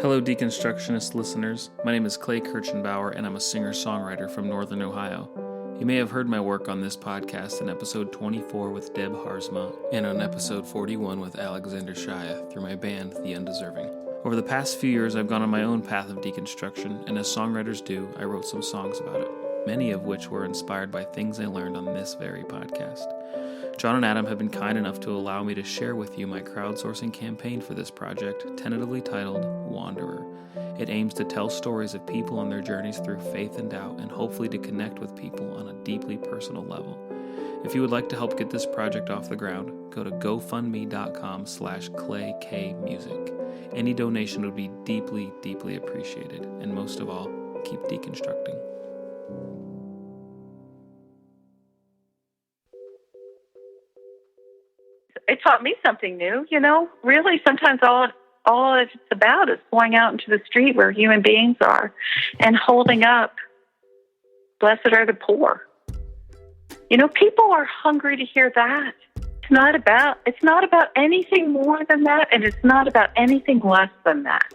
Hello, Deconstructionist listeners. My name is Clay Kirchenbauer, and I'm a singer-songwriter from Northern Ohio. You may have heard my work on this podcast in episode 24 with Deb Harzma and on episode 41 with Alexander Shia through my band, The Undeserving. Over the past few years, I've gone on my own path of deconstruction, and as songwriters do, I wrote some songs about it, many of which were inspired by things I learned on this very podcast. John and Adam have been kind enough to allow me to share with you my crowdsourcing campaign for this project, tentatively titled Wanderer. It aims to tell stories of people on their journeys through faith and doubt, and hopefully to connect with people on a deeply personal level. If you would like to help get this project off the ground, go to gofundme.com/claykmusic. Any donation would be deeply, deeply appreciated. And most of all, keep deconstructing. It taught me something new, Really, sometimes all it's about is going out into the street where human beings are and holding up, blessed are the poor. People are hungry to hear that. It's not about anything more than that, and it's not about anything less than that.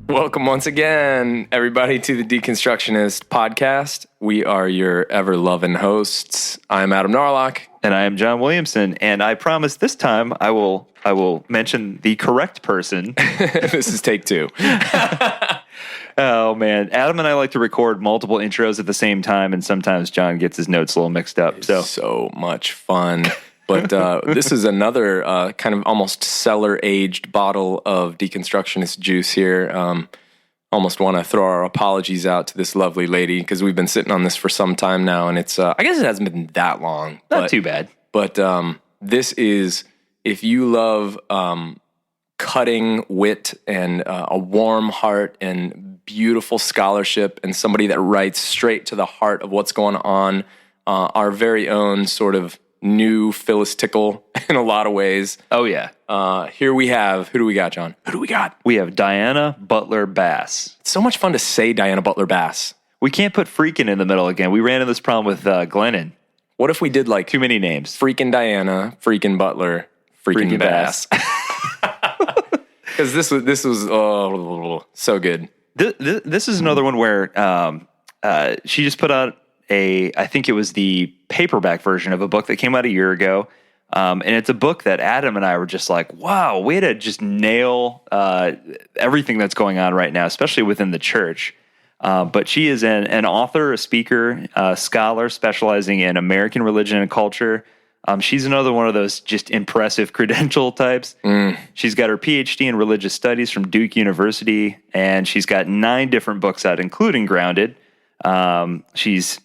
Welcome once again, everybody, to the Deconstructionist podcast. We are your ever-loving hosts. I'm Adam Narlock. And I am John Williamson. And I promise this time I will mention the correct person. This is take two. Oh, man. Adam and I like to record multiple intros at the same time, and sometimes John gets his notes a little mixed up. It's so much fun. But this is another kind of almost cellar-aged bottle of deconstructionist juice here. Almost want to throw our apologies out to this lovely lady because we've been sitting on this for some time now, and it's I guess it hasn't been that long. Not too bad. But this is, if you love cutting wit and a warm heart and beautiful scholarship and somebody that writes straight to the heart of what's going on, our very own sort of new Phyllis Tickle in a lot of ways. Oh, yeah. Here we have, who do we got, John? Who do we got? We have Diana Butler Bass. It's so much fun to say Diana Butler Bass. We can't put freaking in the middle again. We ran into this problem with Glennon. What if we did like too many names? Freaking Diana, freaking Butler, freaking Bass. Because this was so good. This is another one where she just put out I think it was the paperback version of a book that came out a year ago. And it's a book that Adam and I were just like, wow, way to just nail everything that's going on right now, especially within the church. But she is an author, a speaker, a scholar specializing in American religion and culture. She's another one of those just impressive credential types. She's got her PhD in religious studies from Duke University, and she's got 9 different books out, including Grounded. She's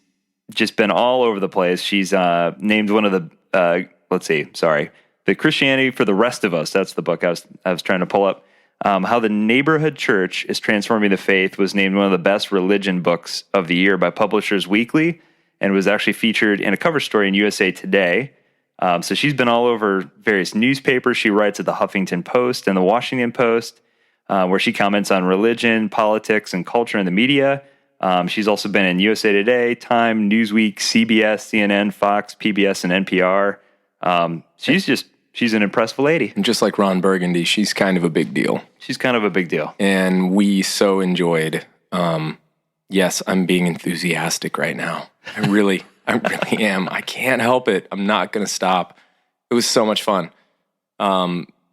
just been all over the place. She's named one of the, The Christianity for the Rest of Us. That's the book I was trying to pull up. How the Neighborhood Church is Transforming the Faith was named one of the best religion books of the year by Publishers Weekly, and was actually featured in a cover story in USA Today. So she's been all over various newspapers. She writes at the Huffington Post and the Washington Post, where she comments on religion, politics, and culture in the media. She's also been in USA Today, Time, Newsweek, CBS, CNN, Fox, PBS, and NPR. She's an impressive lady. And just like Ron Burgundy, she's kind of a big deal. She's kind of a big deal. And we so enjoyed, yes, I'm being enthusiastic right now. I really am. I can't help it. I'm not going to stop. It was so much fun.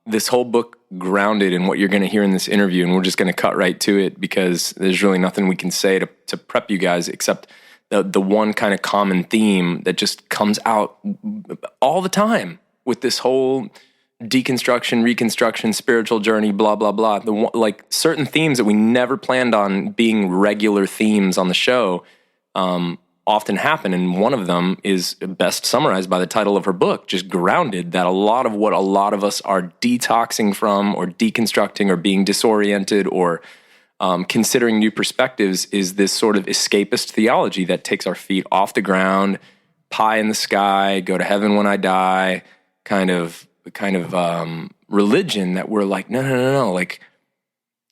This whole book grounded in what you're going to hear in this interview, and we're just going to cut right to it because there's really nothing we can say to prep you guys except the one kind of common theme that just comes out all the time with this whole deconstruction, reconstruction, spiritual journey, blah, blah, blah. Like certain themes that we never planned on being regular themes on the show often happen. And one of them is best summarized by the title of her book, just Grounded, that a lot of what a lot of us are detoxing from or deconstructing or being disoriented or considering new perspectives is this sort of escapist theology that takes our feet off the ground, pie in the sky, go to heaven when I die, kind of religion that we're like, no, like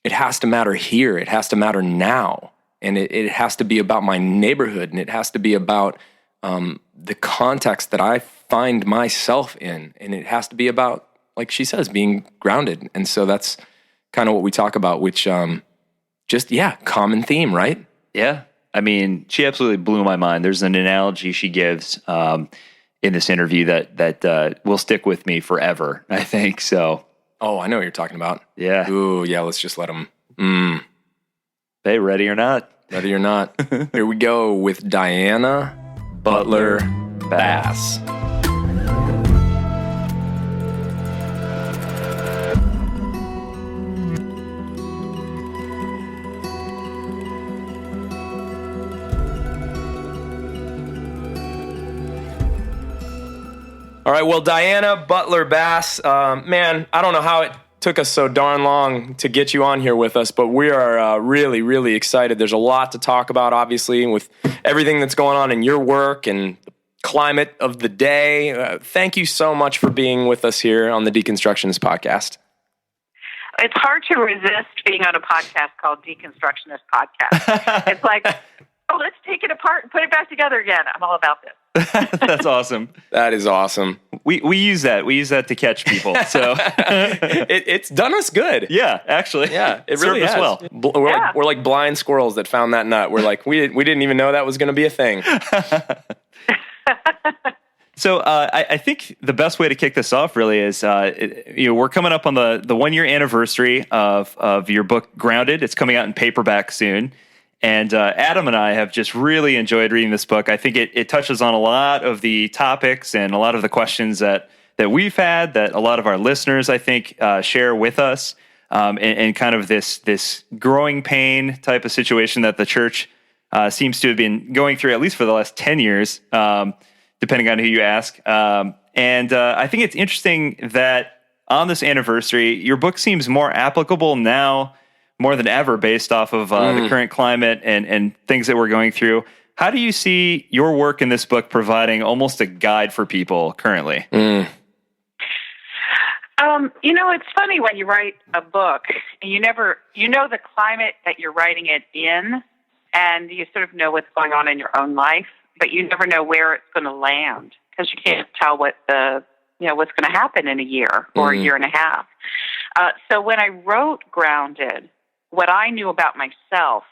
it has to matter here. It has to matter now. And it has to be about my neighborhood, and it has to be about the context that I find myself in. And it has to be about, like she says, being grounded. And so that's kind of what we talk about, which common theme, right? Yeah. I mean, she absolutely blew my mind. There's an analogy she gives in this interview that will stick with me forever, I think. So. Oh, I know what you're talking about. Yeah. Ooh, yeah, let's just let them. Hey, ready or not? Ready or not. Here we go with Diana Butler Bass. All right, well, Diana Butler Bass, man, I don't know how it took us so darn long to get you on here with us, but we are really, really excited. There's a lot to talk about, obviously, with everything that's going on in your work and the climate of the day. Thank you so much for being with us here on the Deconstructionist Podcast. It's hard to resist being on a podcast called Deconstructionist Podcast. It's like, let's take it apart and put it back together again. I'm all about this. That's awesome. That is awesome. We use that. We use that to catch people. So it's done us good. Yeah, actually. Yeah, it really served us has. well. We're like blind squirrels that found that nut. We're like, we didn't even know that was going to be a thing. So I think the best way to kick this off really is, we're coming up on the 1 year anniversary of your book Grounded. It's coming out in paperback soon. And Adam and I have just really enjoyed reading this book. I think it touches on a lot of the topics and a lot of the questions that we've had, that a lot of our listeners, I think, share with us, and kind of this growing pain type of situation that the church seems to have been going through, at least for the last 10 years, depending on who you ask. And I think it's interesting that on this anniversary, your book seems more applicable now more than ever based off of the current climate and things that we're going through. How do you see your work in this book providing almost a guide for people currently? It's funny when you write a book, and you know the climate that you're writing it in, and you sort of know what's going on in your own life, but you never know where it's going to land because you can't tell what's going to happen in a year or a year and a half. So when I wrote Grounded, what I knew about myself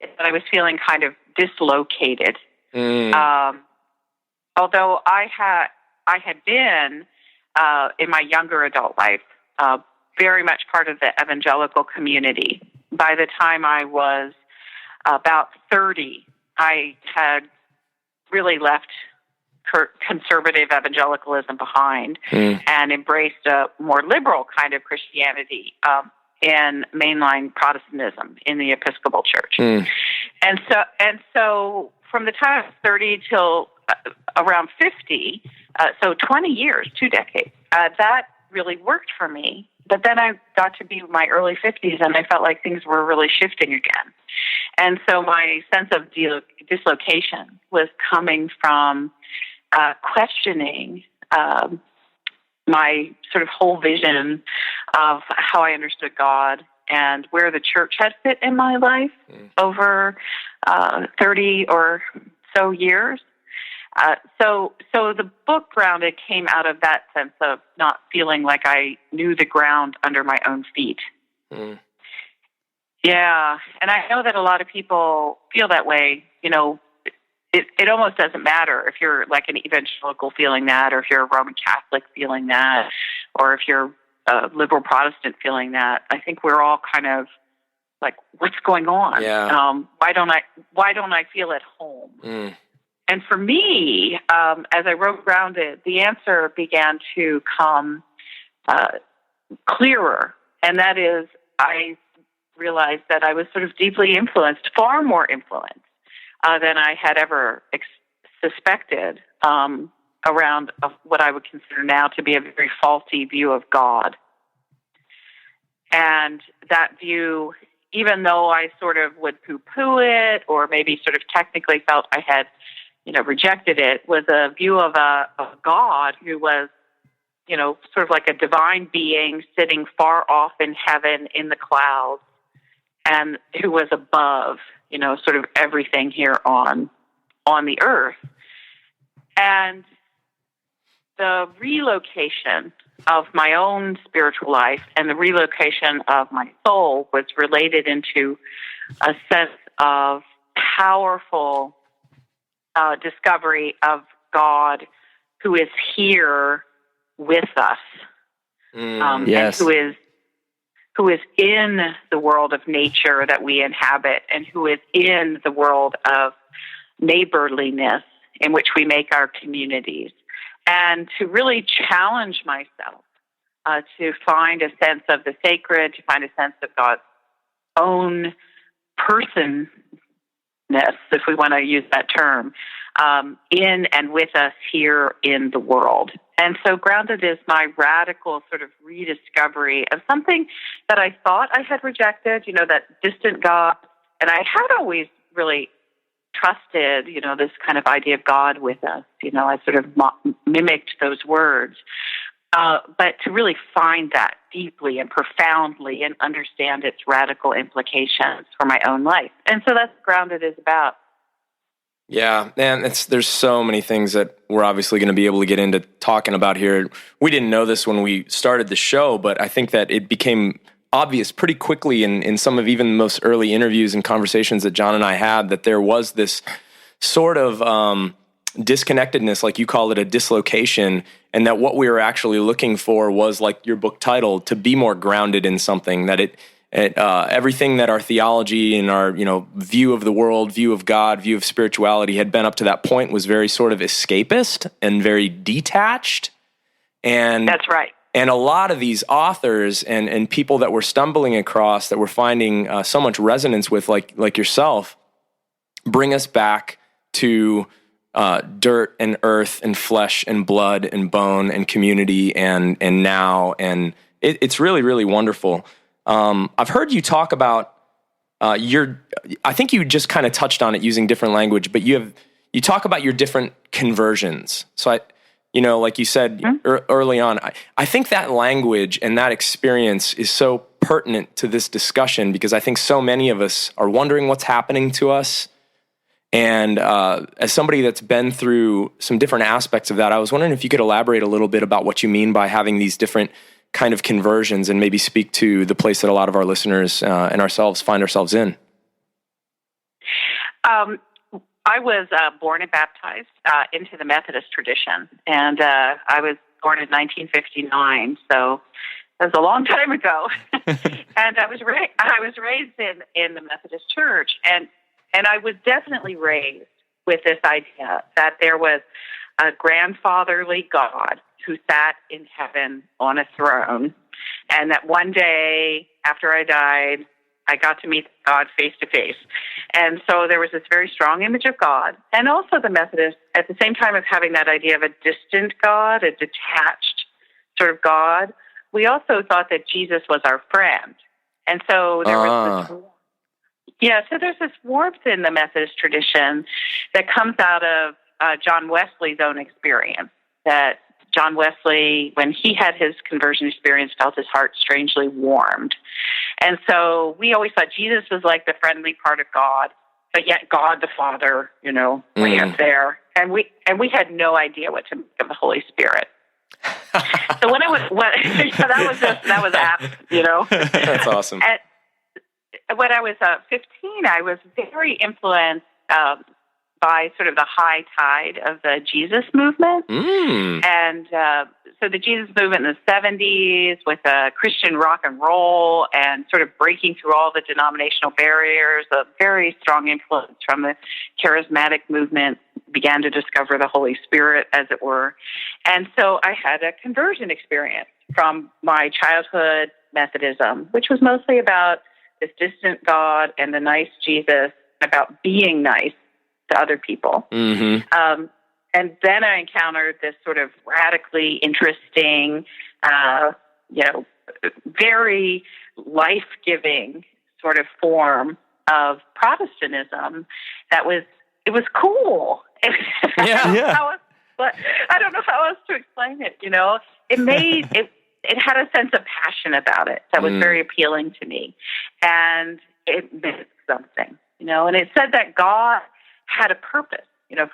is that I was feeling kind of dislocated. Although I had been in my younger adult life very much part of the evangelical community. By the time I was about 30, I had really left conservative evangelicalism behind and embraced a more liberal kind of Christianity in mainline Protestantism in the Episcopal Church. And so from the time I was 30 till around 50, so 20 years, 2 decades, that really worked for me. But then I got to be my early 50s, and I felt like things were really shifting again. And so my sense of dislocation was coming from questioning my sort of whole vision of how I understood God and where the church had fit in my life over 30 or so years. So the book Grounded came out of that sense of not feeling like I knew the ground under my own feet. Yeah, and I know that a lot of people feel that way. It almost doesn't matter if you're like an evangelical feeling that, or if you're a Roman Catholic feeling that, or if you're a liberal Protestant feeling that. I think we're all kind of like, what's going on? Yeah. Why don't I feel at home? And for me, as I wrote Grounded, the answer began to come clearer, and that is I realized that I was sort of deeply influenced, far more influenced than I had ever suspected around what I would consider now to be a very faulty view of God. And that view, even though I sort of would poo-poo it or maybe sort of technically felt I had, rejected it, was a view of a God who was, sort of like a divine being sitting far off in heaven in the clouds and who was above, sort of everything here on the earth. And the relocation of my own spiritual life and the relocation of my soul was related into a sense of powerful discovery of God who is here with us, Yes. and who is in the world of nature that we inhabit, and who is in the world of neighborliness in which we make our communities, and to really challenge myself to find a sense of the sacred, to find a sense of God's own personness, if we want to use that term, in and with us here in the world. And so Grounded is my radical sort of rediscovery of something that I thought I had rejected, that distant God. And I had always really trusted, this kind of idea of God with us. I sort of mimicked those words. But to really find that deeply and profoundly and understand its radical implications for my own life. And so that's what Grounded is about. Yeah, and there's so many things that we're obviously going to be able to get into talking about here. We didn't know this when we started the show, but I think that it became obvious pretty quickly in some of even the most early interviews and conversations that John and I had that there was this sort of disconnectedness, like you call it, a dislocation, and that what we were actually looking for was, like your book title, to be more grounded in something, that everything that our theology and our view of the world, view of God, view of spirituality had been up to that point was very sort of escapist and very detached. And that's right. And a lot of these authors and people that we're stumbling across, that we're finding so much resonance with, like yourself, bring us back to dirt and earth and flesh and blood and bone and community and now. And it's really, really wonderful. I've heard you talk about I think you just kind of touched on it using different language, but you talk about your different conversions. So like you said early on, I think that language and that experience is so pertinent to this discussion because I think so many of us are wondering what's happening to us. And as somebody that's been through some different aspects of that, I was wondering if you could elaborate a little bit about what you mean by having these different kind of conversions and maybe speak to the place that a lot of our listeners and ourselves find ourselves in. I was born and baptized into the Methodist tradition, and I was born in 1959, so that was a long time ago. And I was raised in the Methodist Church, and I was definitely raised with this idea that there was a grandfatherly God who sat in heaven on a throne, and that one day after I died, I got to meet God face to face. And so there was this very strong image of God. And also the Methodists, at the same time of having that idea of a distant God, a detached sort of God, we also thought that Jesus was our friend. And so there was so there's this warmth in the Methodist tradition that comes out of John Wesley's own experience, that John Wesley, when he had his conversion experience, felt his heart strangely warmed. And so we always thought Jesus was like the friendly part of God, but yet God the Father, way up there. And we had no idea what to make of the Holy Spirit. So that was apt, That's awesome. And when I was 15, I was very influenced by sort of the high tide of the Jesus movement. And so the Jesus movement in the 70s with Christian rock and roll and sort of breaking through all the denominational barriers, a very strong influence from the charismatic movement, began to discover the Holy Spirit, as it were. And so I had a conversion experience from my childhood Methodism, which was mostly about this distant God and the nice Jesus, about being nice to other people. Mm-hmm. And then I encountered this sort of radically interesting, very life-giving sort of form of Protestantism that was cool. Yeah. But I don't know how else to explain it. It made it had a sense of passion about it that was very appealing to me, and it meant something. And it said that God had a purpose,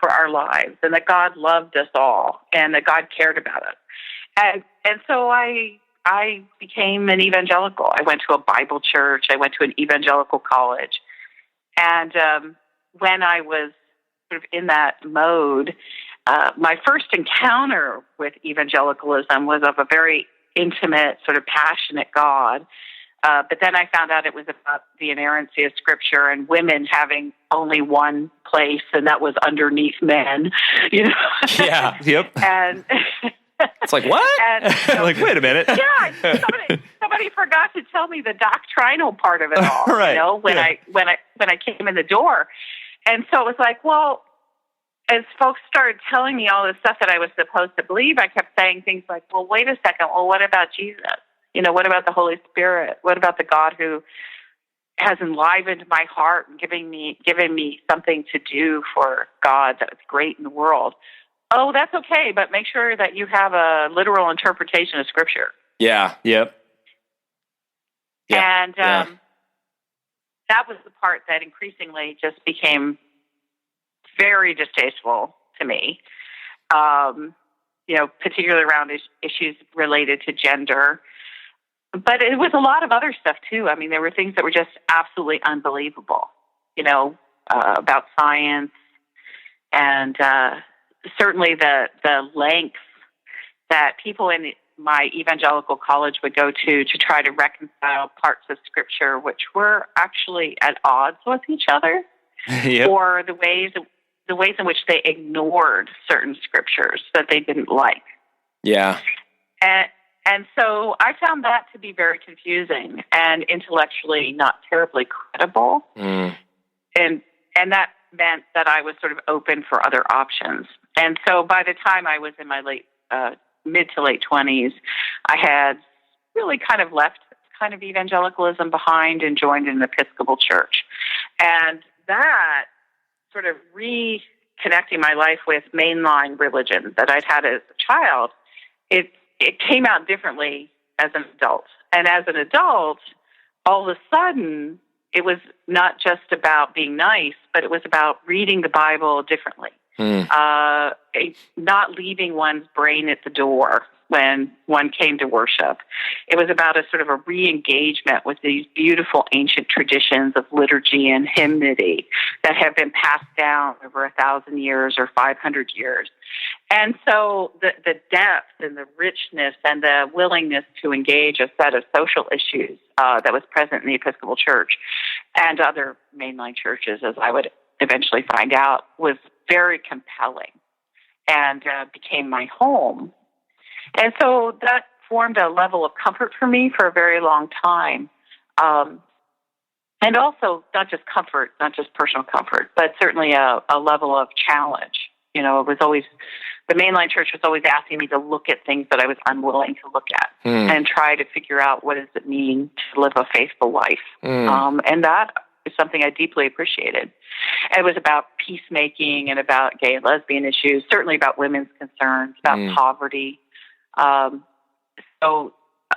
for our lives, and that God loved us all, and that God cared about us. And so I became an evangelical. I went to a Bible church. I went to an evangelical college. And when I was sort of in that mode, my first encounter with evangelicalism was of a very intimate, sort of passionate God. But then I found out it was about the inerrancy of Scripture and women having only one place, and that was underneath men. Yeah. Yep. And it's like, what? And, like, wait a minute. Yeah, somebody forgot to tell me the doctrinal part of it all. Right. When I came in the door, and so it was like, well, as folks started telling me all this stuff that I was supposed to believe, I kept saying things like, well, wait a second. Well, what about Jesus? What about the Holy Spirit? What about the God who has enlivened my heart and given me something to do for God that's great in the world? Oh, that's okay, but make sure that you have a literal interpretation of Scripture. Yeah. Yep. And that was the part that increasingly just became very distasteful to me, particularly around issues related to gender. But it was a lot of other stuff, too. I mean, there were things that were just absolutely unbelievable, about science, and certainly the lengths that people in my evangelical college would go to try to reconcile parts of Scripture which were actually at odds with each other, Yep. or the ways in which they ignored certain Scriptures that they didn't like. Yeah. And so I found that to be very confusing and intellectually not terribly credible. And that meant that I was sort of open for other options. And so by the time I was in my mid to late 20s, I had really kind of left kind of evangelicalism behind and joined an Episcopal church. And that sort of reconnecting my life with mainline religion that I'd had as a child, it came out differently as an adult. And as an adult, all of a sudden, it was not just about being nice, but it was about reading the Bible differently. Not leaving one's brain at the door when one came to worship. It was about a sort of a re-engagement with these beautiful ancient traditions of liturgy and hymnody that have been passed down over 1,000 years or 500 years. And so the depth and the richness and the willingness to engage a set of social issues that was present in the Episcopal Church and other mainline churches, as I would eventually find out, was very compelling and became my home. And so that formed a level of comfort for me for a very long time. And also not just comfort, not just personal comfort, but certainly a level of challenge. It was always, the mainline church was always asking me to look at things that I was unwilling to look at and try to figure out what does it mean to live a faithful life. And that is something I deeply appreciated. And it was about peacemaking and about gay and lesbian issues, certainly about women's concerns, about poverty. So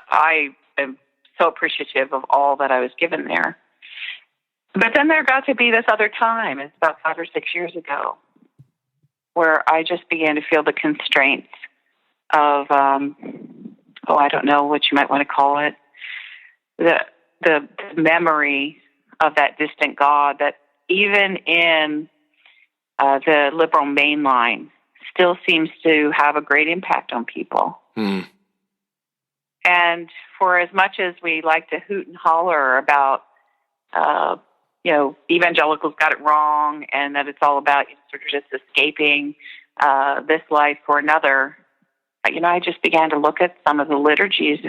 I am so appreciative of all that I was given there. But then there got to be this other time, it's about 5 or 6 years ago, where I just began to feel the constraints of, I don't know what you might want to call it, the memory of that distant God that even in the liberal mainline still seems to have a great impact on people. And for as much as we like to hoot and holler about, evangelicals got it wrong and that it's all about sort of just escaping this life for another, I just began to look at some of the liturgies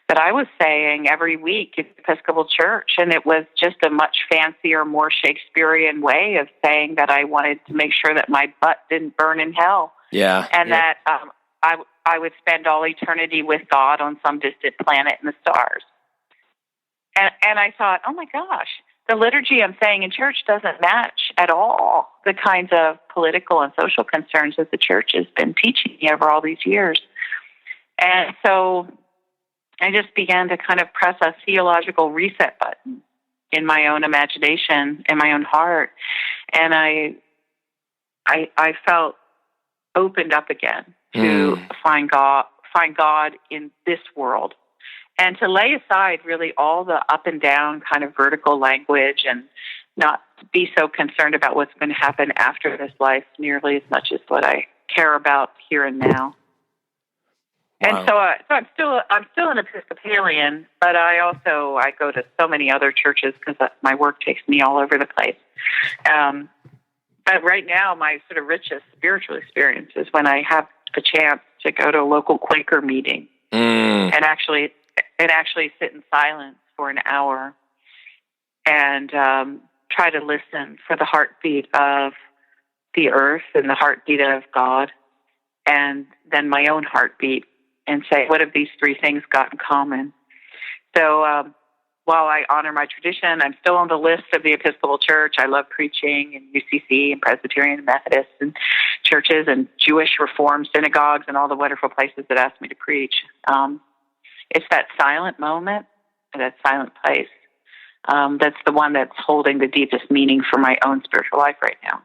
that I was saying every week at the Episcopal Church, and it was just a much fancier, more Shakespearean way of saying that I wanted to make sure that my butt didn't burn in hell, and that I would spend all eternity with God on some distant planet in the stars. And I thought, oh my gosh, the liturgy I'm saying in church doesn't match at all the kinds of political and social concerns that the church has been teaching me over all these years. And so I just began to kind of press a theological reset button in my own imagination, in my own heart. And I felt opened up again to find God in this world, and to lay aside really all the up and down kind of vertical language and not be so concerned about what's going to happen after this life nearly as much as what I care about here and now. Wow. And so I'm still an Episcopalian, but I go to so many other churches because my work takes me all over the place. But right now, my sort of richest spiritual experience is when I have a chance to go to a local Quaker meeting and actually sit in silence for an hour and try to listen for the heartbeat of the earth and the heartbeat of God, and then my own heartbeat, and say, what have these three things got in common? So while I honor my tradition, I'm still on the list of the Episcopal Church. I love preaching in UCC and Presbyterian and Methodist and churches and Jewish Reformed synagogues and all the wonderful places that ask me to preach. It's that silent moment, that silent place, that's the one that's holding the deepest meaning for my own spiritual life right now.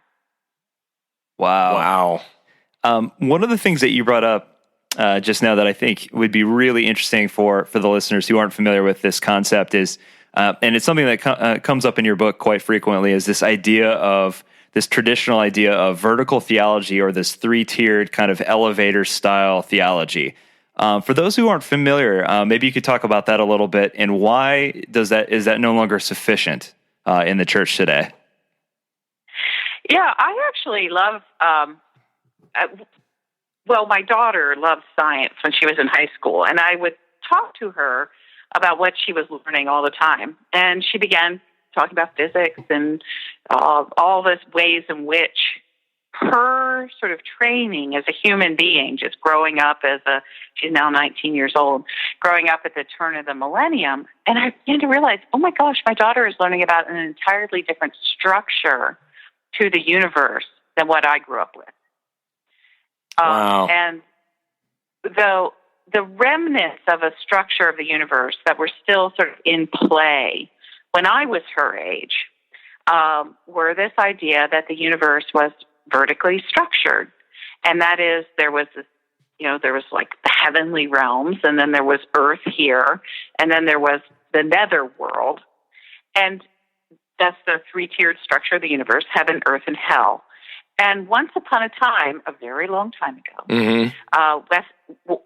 Wow. One of the things that you brought up just now that I think would be really interesting for the listeners who aren't familiar with this concept is, and it's something that comes up in your book quite frequently, is this traditional idea of vertical theology, or this three-tiered kind of elevator-style theology. For those who aren't familiar, maybe you could talk about that a little bit, and why is that no longer sufficient in the church today? Yeah, I actually love. Well, my daughter loved science when she was in high school, and I would talk to her about what she was learning all the time. And she began talking about physics and all these ways in which her sort of training as a human being, just growing up she's now 19 years old, growing up at the turn of the millennium. And I began to realize, oh my gosh, my daughter is learning about an entirely different structure to the universe than what I grew up with. Wow. And the remnants of a structure of the universe that were still sort of in play when I was her age were this idea that the universe was vertically structured. And that is, there was like the heavenly realms, and then there was earth here, and then there was the nether world. And that's the three-tiered structure of the universe: heaven, earth, and hell. And once upon a time, a very long time ago,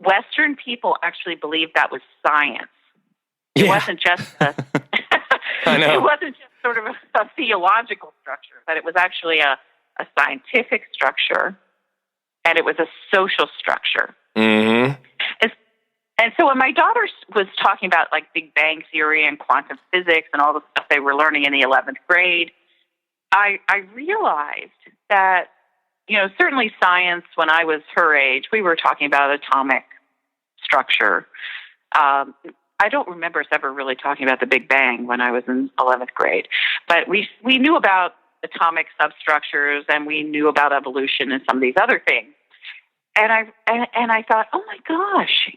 Western people actually believed that was science. It wasn't just it wasn't just sort of a theological structure, but it was actually a scientific structure, and it was a social structure. Mm-hmm. And so when my daughter was talking about like Big Bang Theory and quantum physics and all the stuff they were learning in the 11th grade, I realized that, certainly science, when I was her age, we were talking about atomic structure. I don't remember us ever really talking about the Big Bang when I was in 11th grade, but we knew about atomic substructures, and we knew about evolution and some of these other things. And I thought, oh my gosh,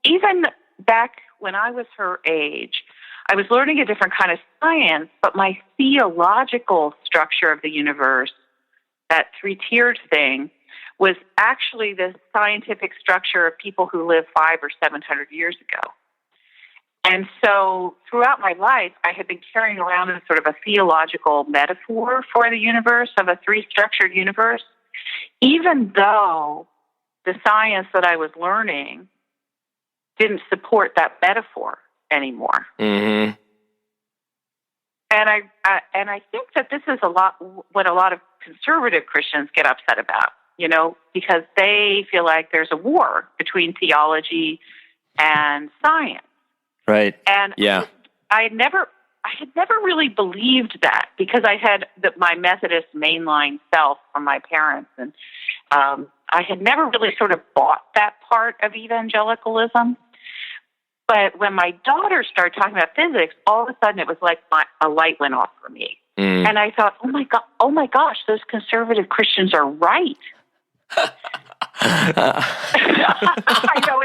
even back when I was her age, I was learning a different kind of science, but my theological structure of the universe, that three-tiered thing, was actually the scientific structure of people who lived 500 or 700 years ago. And so throughout my life, I had been carrying around a sort of a theological metaphor for the universe, of a three-structured universe, even though the science that I was learning didn't support that metaphor anymore. Mm-hmm. And I think that this is what a lot of conservative Christians get upset about, because they feel like there's a war between theology and science. Right. And Yeah. I had never really believed that, because I had my Methodist mainline self from my parents, and I had never really sort of bought that part of evangelicalism. But when my daughter started talking about physics, all of a sudden it was like a light went off for me. And I thought, oh my gosh, those conservative Christians are right. I know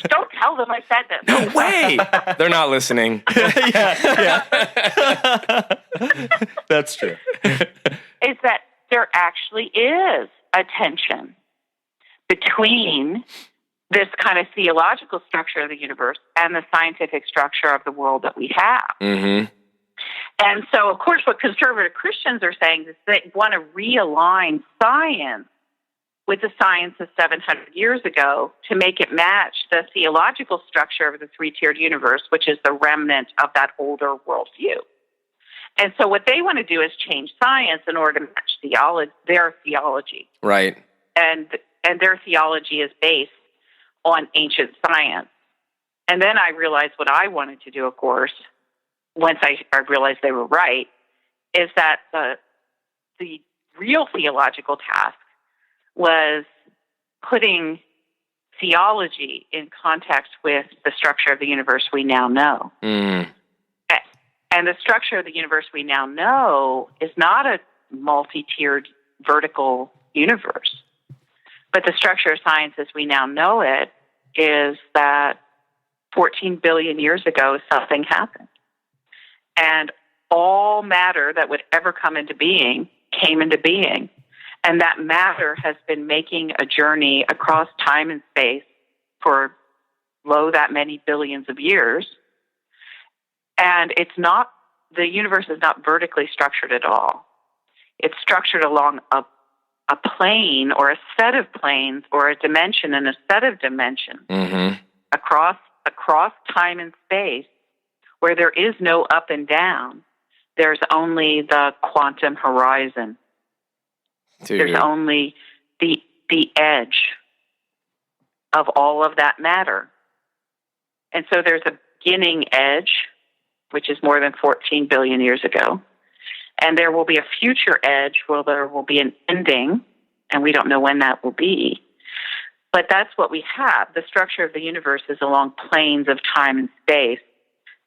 don't tell them I said this. No way. They're not listening. Yeah. That's true. Is that there actually is a tension between this kind of theological structure of the universe and the scientific structure of the world that we have. Mm-hmm. And so, of course, what conservative Christians are saying is they want to realign science with the science of 700 years ago to make it match the theological structure of the three-tiered universe, which is the remnant of that older worldview. And so what they want to do is change science in order to match their theology. Right. And their theology is based on ancient science. And then I realized what I wanted to do, of course, once I realized they were right, is that the real theological task was putting theology in context with the structure of the universe we now know. Mm. And the structure of the universe we now know is not a multi-tiered vertical universe. But the structure of science as we now know it is that 14 billion years ago, something happened. And all matter that would ever come into being came into being. And that matter has been making a journey across time and space for that many billions of years. And the universe is not vertically structured at all. It's structured along a plane or a set of planes or a dimension and a set of dimensions across time and space, where there is no up and down. There's only the quantum horizon. Dude. There's only the edge of all of that matter. And so there's a beginning edge, which is more than 14 billion years ago. And there will be a future edge where there will be an ending, and we don't know when that will be. But that's what we have. The structure of the universe is along planes of time and space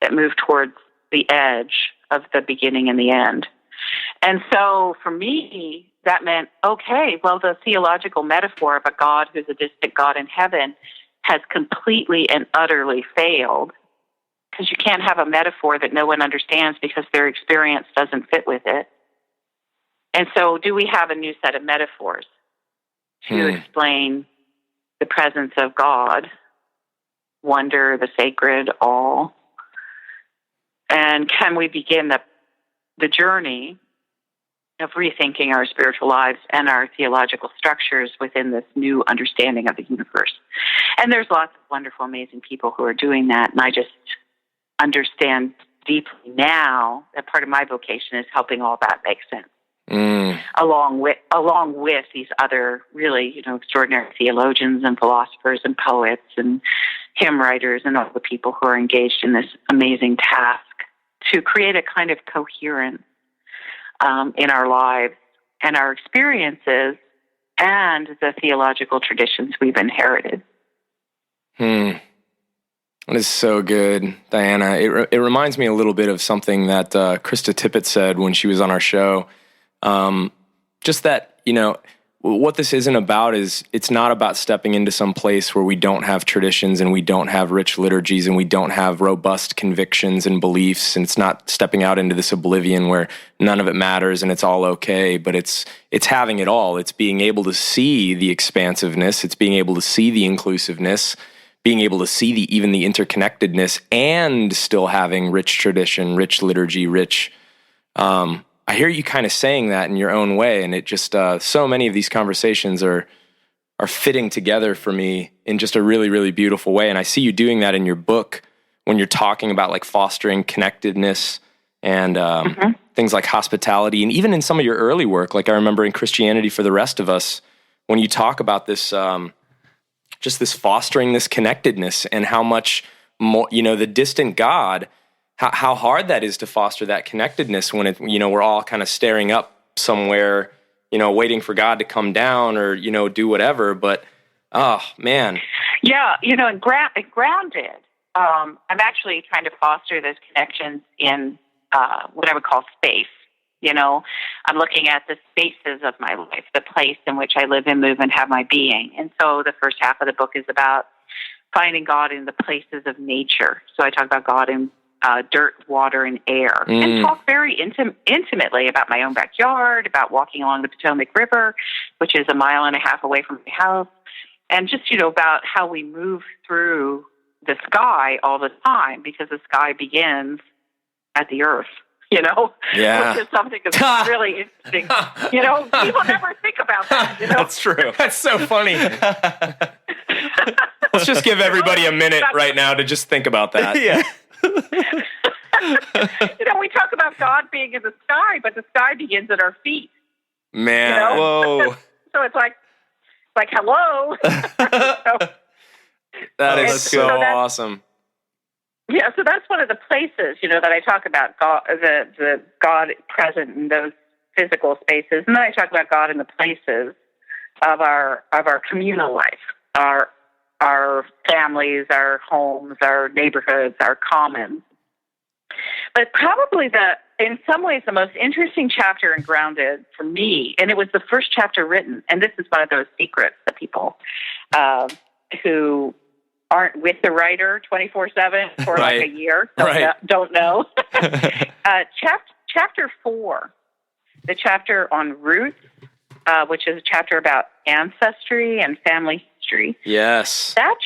that move towards the edge of the beginning and the end. And so for me, that meant, okay, well, the theological metaphor of a God who's a distant God in heaven has completely and utterly failed, because you can't have a metaphor that no one understands because their experience doesn't fit with it. And so do we have a new set of metaphors to explain the presence of God, wonder, the sacred, all? And can we begin the journey of rethinking our spiritual lives and our theological structures within this new understanding of the universe? And there's lots of wonderful, amazing people who are doing that, and I just understand deeply now that part of my vocation is helping all that make sense. Along with these other really, extraordinary theologians and philosophers and poets and hymn writers and all the people who are engaged in this amazing task to create a kind of coherence in our lives and our experiences and the theological traditions we've inherited. That is so good, Diana. It reminds me a little bit of something that Krista Tippett said when she was on our show. Just that, what this isn't about is it's not about stepping into some place where we don't have traditions and we don't have rich liturgies and we don't have robust convictions and beliefs. And it's not stepping out into this oblivion where none of it matters and it's all okay, but it's having it all. It's being able to see the expansiveness. It's being able to see the inclusiveness, being able to see even the interconnectedness, and still having rich tradition, rich liturgy, rich, I hear you kind of saying that in your own way, and it just so many of these conversations are fitting together for me in just a really, really beautiful way. And I see you doing that in your book when you're talking about like fostering connectedness and things like hospitality, and even in some of your early work. Like I remember in Christianity for the Rest of Us, when you talk about this, just this fostering this connectedness and how much more, the distant God, how hard that is to foster that connectedness when we're all kind of staring up somewhere, waiting for God to come down or, do whatever. But, oh man. Yeah. Grounded, I'm actually trying to foster those connections in what I would call space. I'm looking at the spaces of my life, the place in which I live and move and have my being. And so the first half of the book is about finding God in the places of nature. So I talk about God in dirt, water, and air, and talk very intimately about my own backyard, about walking along the Potomac River, which is 1.5 miles away from my house, and just, about how we move through the sky all the time, because the sky begins at the earth. Yeah. Which is something that's really interesting. People never think about that. That's true. That's so funny. Let's just give everybody a minute right now to just think about that. Yeah. We talk about God being in the sky, but the sky begins at our feet. Man, whoa. So it's like hello. That is so awesome. Yeah, so that's one of the places, that I talk about God, the God present in those physical spaces, and then I talk about God in the places of our communal life, our families, our homes, our neighborhoods, our commons. But probably in some ways, the most interesting chapter in Grounded for me, and it was the first chapter written, and this is one of those secrets that people who aren't with the writer 24/7 for like a year, don't know. Chapter 4, the chapter on roots, which is a chapter about ancestry and family history. Yes. That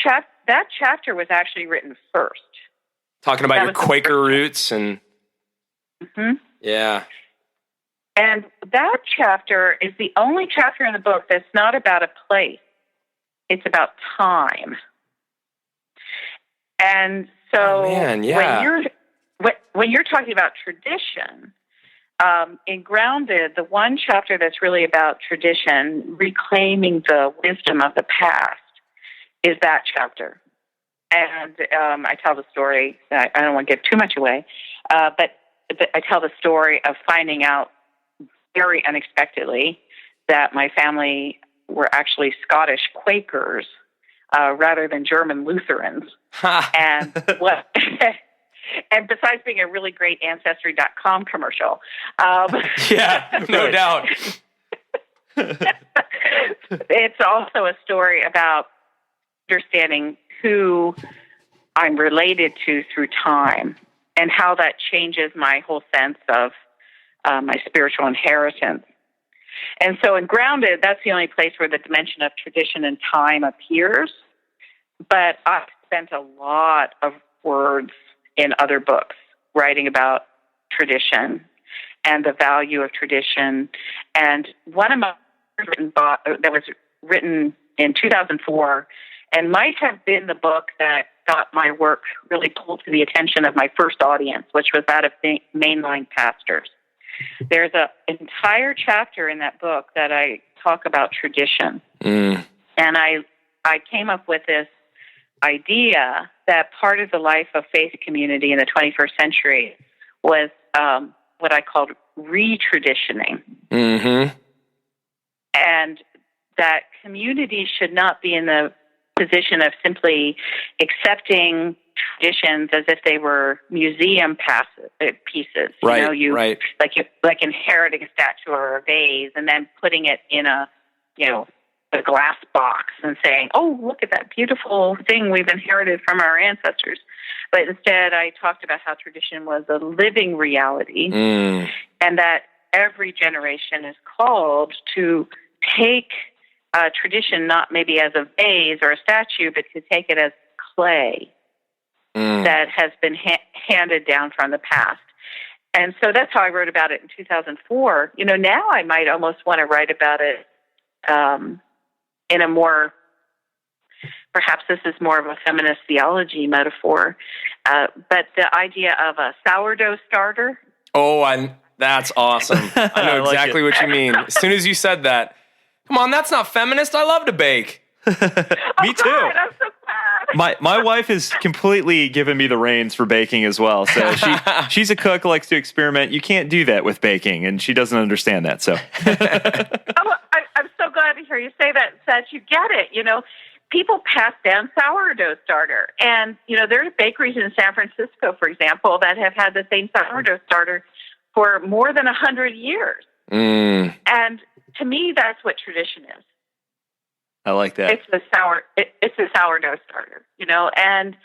chapter was actually written first. Talking about your Quaker roots and... Mm-hmm. Yeah. And that chapter is the only chapter in the book that's not about a place. It's about time. And so when you're talking about tradition, in Grounded, the one chapter that's really about tradition, reclaiming the wisdom of the past, is that chapter. And I tell the story, I don't want to give too much away, but I tell the story of finding out very unexpectedly that my family were actually Scottish Quakers rather than German Lutherans. And and besides being a really great Ancestry.com commercial. Yeah, no doubt. It's also a story about understanding who I'm related to through time and how that changes my whole sense of my spiritual inheritance. And so in Grounded, that's the only place where the dimension of tradition and time appears. But I've spent a lot of words in other books writing about tradition and the value of tradition. And one of my that was written in 2004 and might have been the book that got my work really pulled to the attention of my first audience, which was that of mainline pastors. There's an entire chapter in that book that I talk about tradition. And I came up with this idea that part of the life of faith community in the 21st century was what I called retraditioning. Mm-hmm. And that community should not be in the position of simply accepting traditions as if they were museum pieces. Right, right. Like inheriting a statue or a vase and then putting it in a glass box and saying, oh, look at that beautiful thing we've inherited from our ancestors. But instead, I talked about how tradition was a living reality and that every generation is called to take tradition not maybe as a vase or a statue, but to take it as clay that has been handed down from the past. And so that's how I wrote about it in 2004. Now I might almost want to write about it in a more, perhaps this is more of a feminist theology metaphor, but the idea of a sourdough starter. Oh, that's awesome. I know exactly what you mean. As soon as you said that, come on, that's not feminist. I love to bake. Me too. God, I'm so glad. My wife has completely given me the reins for baking as well. So she's a cook, likes to experiment. You can't do that with baking, and she doesn't understand that. So I'm so glad to hear you say that you get it. People pass down sourdough starter, and there are bakeries in San Francisco, for example, that have had the same sourdough starter for more than 100 years. And to me, that's what tradition is. I like that. It's a sourdough starter, and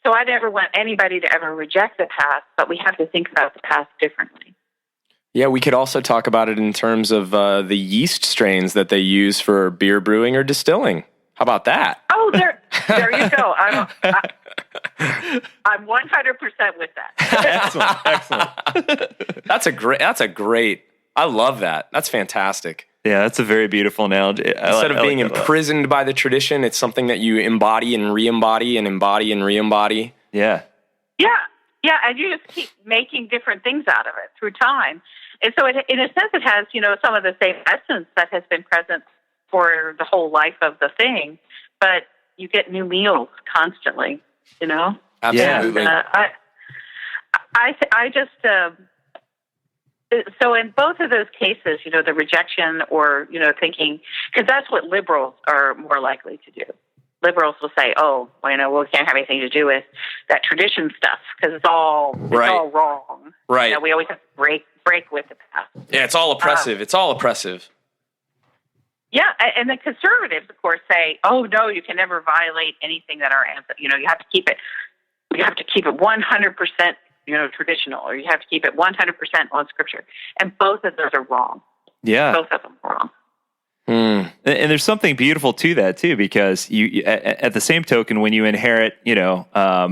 so I never want anybody to ever reject the past, but we have to think about the past differently. Yeah, we could also talk about it in terms of the yeast strains that they use for beer brewing or distilling. How about that? Oh, there you go. I'm 100% with that. Excellent. That's a great. I love that. That's fantastic. Yeah, that's a very beautiful analogy. Instead of being imprisoned by the tradition, it's something that you embody and re-embody and embody and re-embody. Yeah. Yeah, and you just keep making different things out of it through time. And so in a sense, it has, some of the same essence that has been present for the whole life of the thing, but you get new meals constantly, Absolutely. And, I just, so in both of those cases, the rejection or, thinking, because that's what liberals are more likely to do. Liberals will say, "Oh, we can't have anything to do with that tradition stuff because it's all wrong." Right. We always have to break with the past. Yeah, it's all oppressive. It's all oppressive. Yeah, and the conservatives, of course, say, "Oh no, you can never violate anything that our ancestors. You have to keep it. You have to keep it 100%, traditional, or you have to keep it 100% on scripture." And both of those are wrong. Yeah, both of them are wrong. And there's something beautiful to that too, because you at the same token, when you inherit, the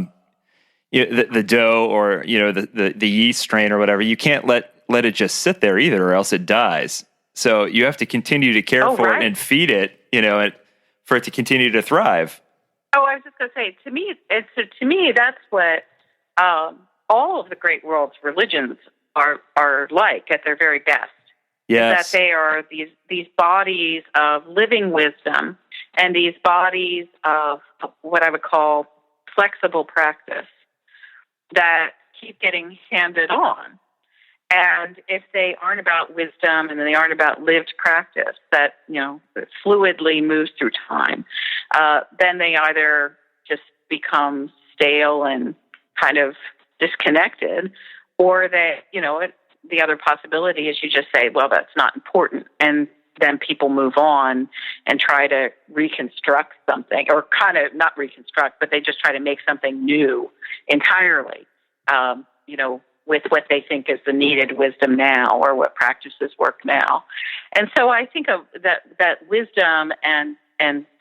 dough or the yeast strain or whatever, you can't let it just sit there either, or else it dies. So you have to continue to care for it and feed it, for it to continue to thrive. Oh, I was just going to say, to me, that's what all of the great world's religions are like at their very best. Yes. That they are these bodies of living wisdom and these bodies of what I would call flexible practice that keep getting handed on. And if they aren't about wisdom and they aren't about lived practice that, fluidly moves through time, then they either just become stale and kind of disconnected, or they, the other possibility is you just say, well, that's not important. And then people move on and try to reconstruct something, or kind of not reconstruct, but they just try to make something new entirely, with what they think is the needed wisdom now or what practices work now. And so I think of that wisdom and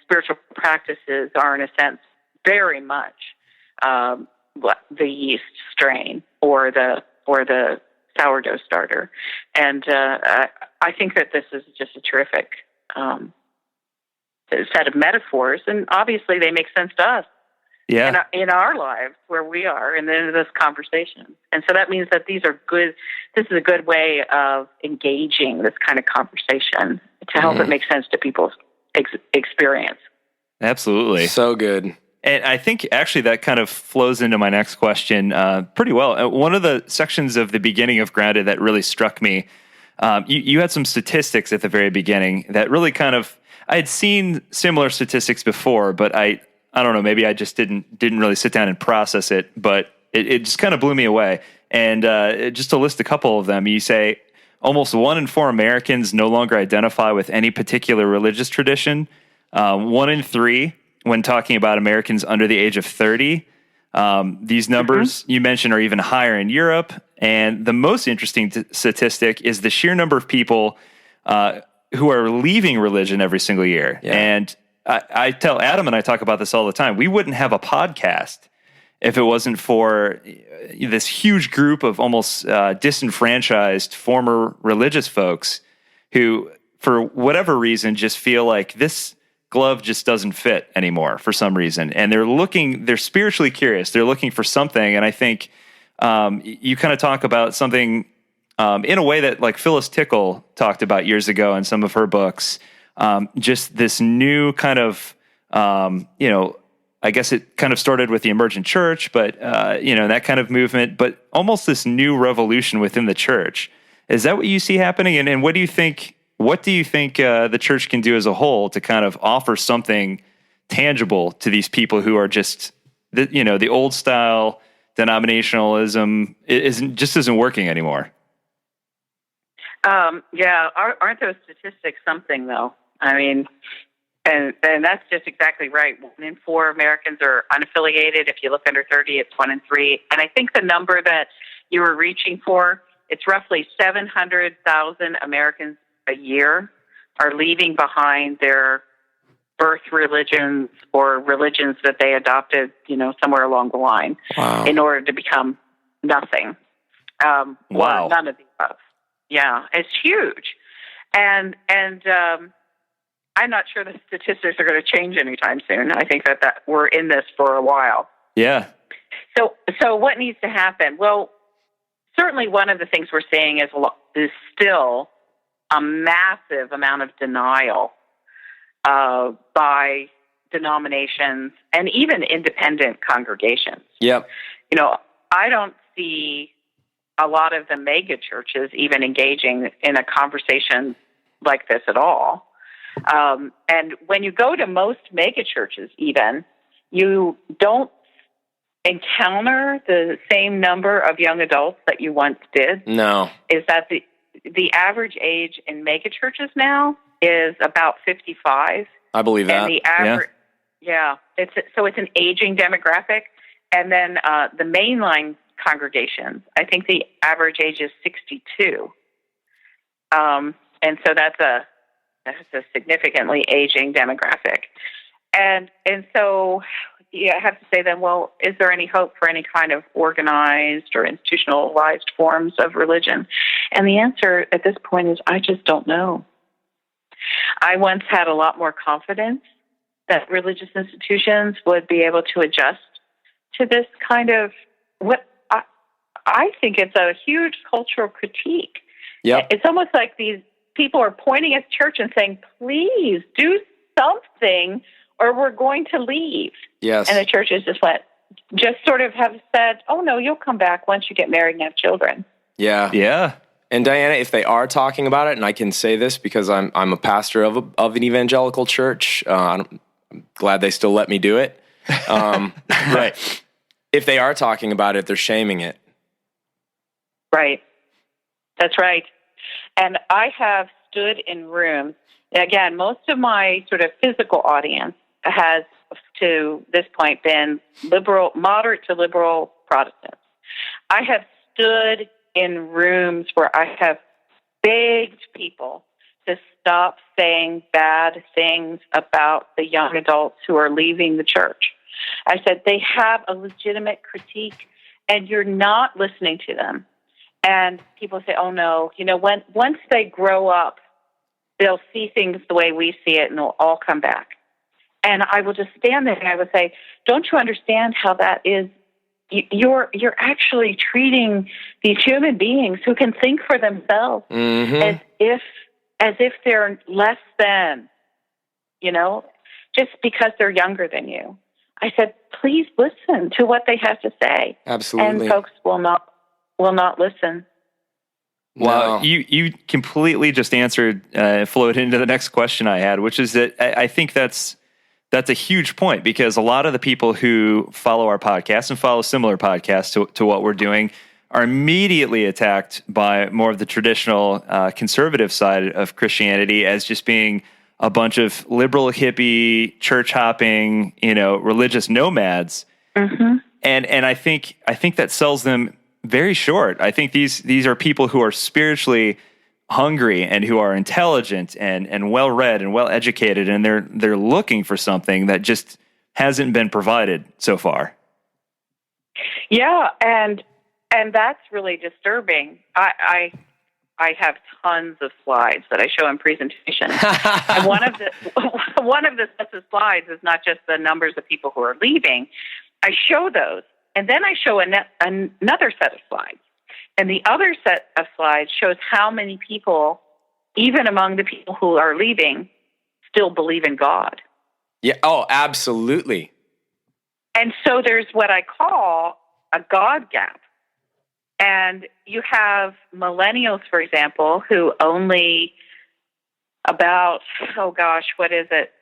spiritual practices are, in a sense, very much the yeast strain or the sourdough starter. And I think that this is just a terrific set of metaphors, and obviously they make sense to us in our lives where we are in this conversation. And so that means that these are good. This is a good way of engaging this kind of conversation to help it make sense to people's experience. Absolutely. So good. And I think actually that kind of flows into my next question pretty well. One of the sections of the beginning of Grounded that really struck me, you had some statistics at the very beginning that really kind of, I had seen similar statistics before, but I don't know, maybe I just didn't really sit down and process it, but it just kind of blew me away. And just to list a couple of them, you say almost 1 in 4 Americans no longer identify with any particular religious tradition. 1 in 3 when talking about Americans under the age of 30. These numbers you mentioned are even higher in Europe. And the most interesting statistic is the sheer number of people who are leaving religion every single year. Yeah. And I tell Adam and I talk about this all the time. We wouldn't have a podcast if it wasn't for this huge group of almost disenfranchised former religious folks who, for whatever reason, just feel like this glove just doesn't fit anymore for some reason. And they're spiritually curious. They're looking for something. And I think you kind of talk about something in a way that like Phyllis Tickle talked about years ago in some of her books, just this new kind of I guess it kind of started with the emergent church, but, that kind of movement, but almost this new revolution within the church. Is that what you see happening? And what do you think the church can do as a whole to kind of offer something tangible to these people who are just, the old style denominationalism isn't working anymore? Aren't those statistics something though? I mean, and that's just exactly right. 1 in 4 Americans are unaffiliated. If you look under 30, it's 1 in 3. And I think the number that you were reaching for, it's roughly 700,000 Americans a year are leaving behind their birth religions or religions that they adopted, somewhere along the line, in order to become nothing. Wow. Or none of the above. Yeah, it's huge. And I'm not sure the statistics are going to change anytime soon. I think that we're in this for a while. Yeah. So what needs to happen? Well, certainly one of the things we're seeing is still a massive amount of denial by denominations and even independent congregations. Yep. I don't see a lot of the mega churches even engaging in a conversation like this at all. And when you go to most mega churches, even, you don't encounter the same number of young adults that you once did. No. Is that the average age in mega churches now is about 55. I believe that. And the average, it's an aging demographic. And then the mainline congregations, I think the average age is 62. And so that's a significantly aging demographic. And so I have to say then, well, is there any hope for any kind of organized or institutionalized forms of religion? And the answer at this point is, I just don't know. I once had a lot more confidence that religious institutions would be able to adjust to this kind of what I think it's a huge cultural critique. Yep. It's almost like these people are pointing at church and saying, please do something or we're going to leave. Yes. And the churches just sort of have said, oh no, you'll come back once you get married and have children. Yeah. Yeah. And Diana, if they are talking about it, and I can say this because I'm a pastor of an evangelical church, I'm glad they still let me do it. Right. If they are talking about it, they're shaming it. Right. That's right. And I have stood in rooms. Again, most of my sort of physical audience has, to this point, been moderate to liberal Protestants. I have stood in rooms where I have begged people to stop saying bad things about the young adults who are leaving the church. I said, they have a legitimate critique, and you're not listening to them. And people say, oh, no, once they grow up, they'll see things the way we see it, and they'll all come back. And I will just stand there and I would say, don't you understand how that is? You're actually treating these human beings who can think for themselves as if they're less than, just because they're younger than you. I said, please listen to what they have to say. Absolutely. And folks will not listen. Well, No. you completely just answered, flowed into the next question I had, which is that I think that's a huge point, because a lot of the people who follow our podcast and follow similar podcasts to what we're doing are immediately attacked by more of the traditional conservative side of Christianity as just being a bunch of liberal hippie, church hopping, religious nomads. Mm-hmm. And I think that sells them very short. I think these are people who are spiritually hungry and who are intelligent and well read and well educated, and they're looking for something that just hasn't been provided so far. Yeah, and that's really disturbing. I have tons of slides that I show in presentations, and one of the sets of slides is not just the numbers of people who are leaving. I show those, and then I show another set of slides. And the other set of slides shows how many people, even among the people who are leaving, still believe in God. Yeah. Oh, absolutely. And so there's what I call a God gap. And you have millennials, for example, who only about, oh gosh, what is it?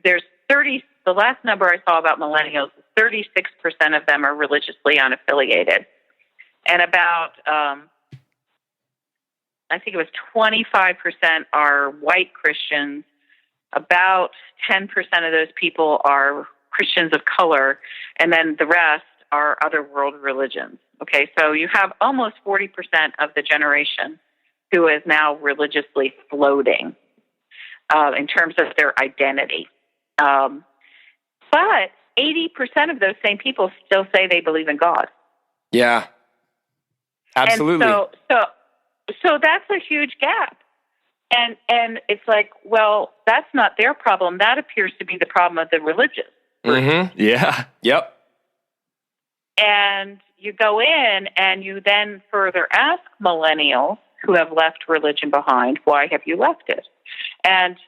There's 30, the last number I saw about millennials is 36% of them are religiously unaffiliated. And about, I think it was 25% are white Christians. About 10% of those people are Christians of color. And then the rest are other world religions. Okay, so you have almost 40% of the generation who is now religiously floating in terms of their identity. But 80% of those same people still say they believe in God. Yeah, absolutely. And so that's a huge gap. And it's like, well, that's not their problem. That appears to be the problem of the religious. Mm-hmm. Yeah. Yep. And you go in and you then further ask millennials who have left religion behind, why have you left it? And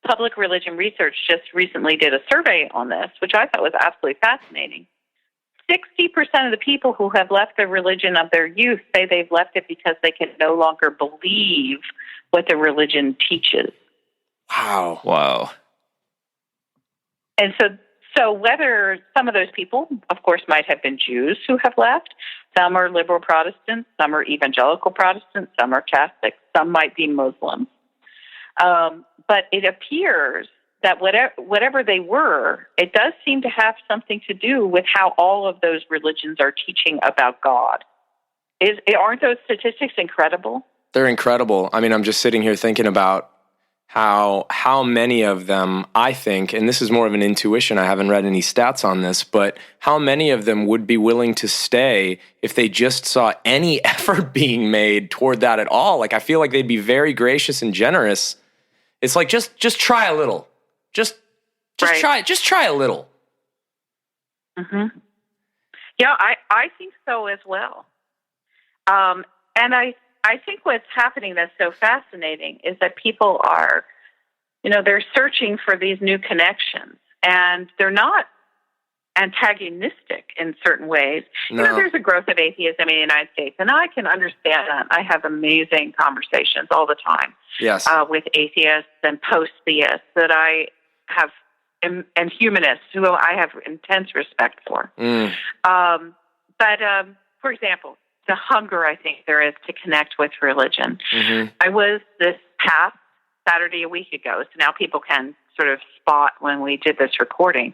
Public Religion Research just recently did a survey on this, which I thought was absolutely fascinating. 60% of the people who have left the religion of their youth say they've left it because they can no longer believe what the religion teaches. Wow. And so whether some of those people, of course, might have been Jews who have left, some are liberal Protestants, some are evangelical Protestants, some are Catholic, some might be Muslims. But it appears that whatever they were, it does seem to have something to do with how all of those religions are teaching about God. Aren't those statistics incredible? They're incredible. I mean, I'm just sitting here thinking about how many of them, I think, and this is more of an intuition, I haven't read any stats on this, but how many of them would be willing to stay if they just saw any effort being made toward that at all? Like, I feel like they'd be very gracious and generous. It's like, just try a little. Just right. try a little. Mm-hmm. Yeah, I think so as well. And I think what's happening that's so fascinating is that people are, they're searching for these new connections, and they're not antagonistic in certain ways. No. There's a growth of atheism in the United States, and I can understand that. I have amazing conversations all the time with atheists and post-theists that I have, and humanists who I have intense respect for. But for example, the hunger I think there is to connect with religion. Mm-hmm. I was this past Saturday a week ago, so now people can sort of spot when we did this recording.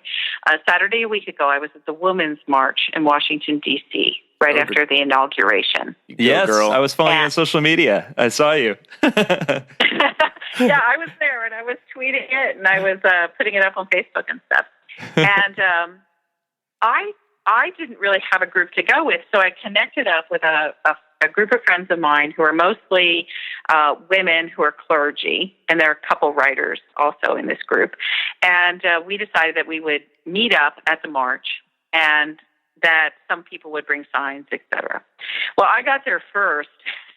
Saturday a week ago, I was at the Women's March in Washington, D.C., right after the inauguration. Yes, girl. I was following you on social media. I saw you. Yeah, I was there, and I was tweeting it, and I was putting it up on Facebook and stuff. And I didn't really have a group to go with, so I connected up with a group of friends of mine who are mostly women who are clergy, and there are a couple writers also in this group. And we decided that we would meet up at the march and that some people would bring signs, etc. Well, I got there first,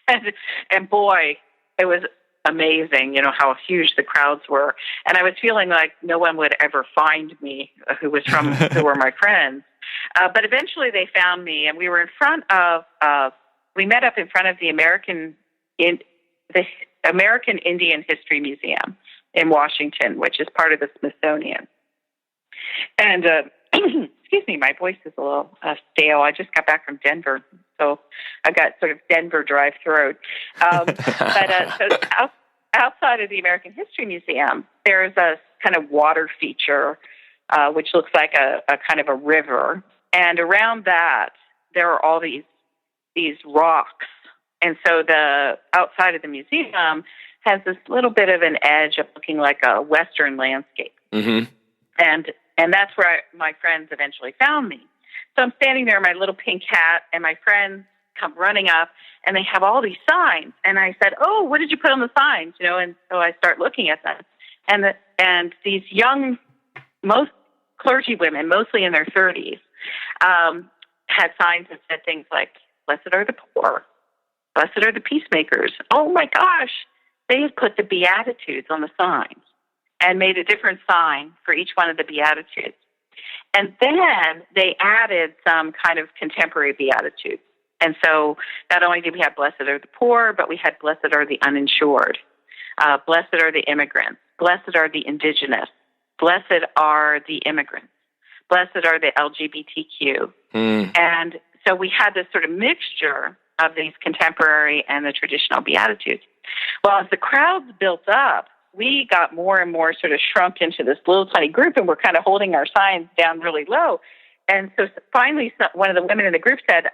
and boy, it was amazing, how huge the crowds were. And I was feeling like no one would ever find me who were my friends. But eventually they found me, and we were in front of, we met up in front of the American Indian History Museum in Washington, which is part of the Smithsonian. And, excuse me, my voice is a little stale. I just got back from Denver, so I've got sort of Denver dry throat. So outside of the American History Museum, there's a kind of water feature, which looks like a kind of a river. And around that, there are all these rocks. And so the outside of the museum has this little bit of an edge of looking like a Western landscape. Mm-hmm. And that's where my friends eventually found me. So I'm standing there in my little pink hat, and my friends come running up, and they have all these signs. And I said, "Oh, what did you put on the signs?" And so I start looking at them, and these young, most clergy women, mostly in their 30s, had signs that said things like, "Blessed are the poor, blessed are the peacemakers." Oh my gosh, they had put the Beatitudes on the signs. and made a different sign for each one of the Beatitudes. And then they added some kind of contemporary Beatitudes. And so not only did we have blessed are the poor, but we had blessed are the uninsured. Blessed are the immigrants. Blessed are the indigenous. Blessed are the immigrants. Blessed are the LGBTQ. And so we had this sort of mixture of these contemporary and the traditional Beatitudes. Well, as the crowds built up, we got more and more sort of shrunk into this little tiny group, and we're kind of holding our signs down really low. And so finally, one of the women in the group said,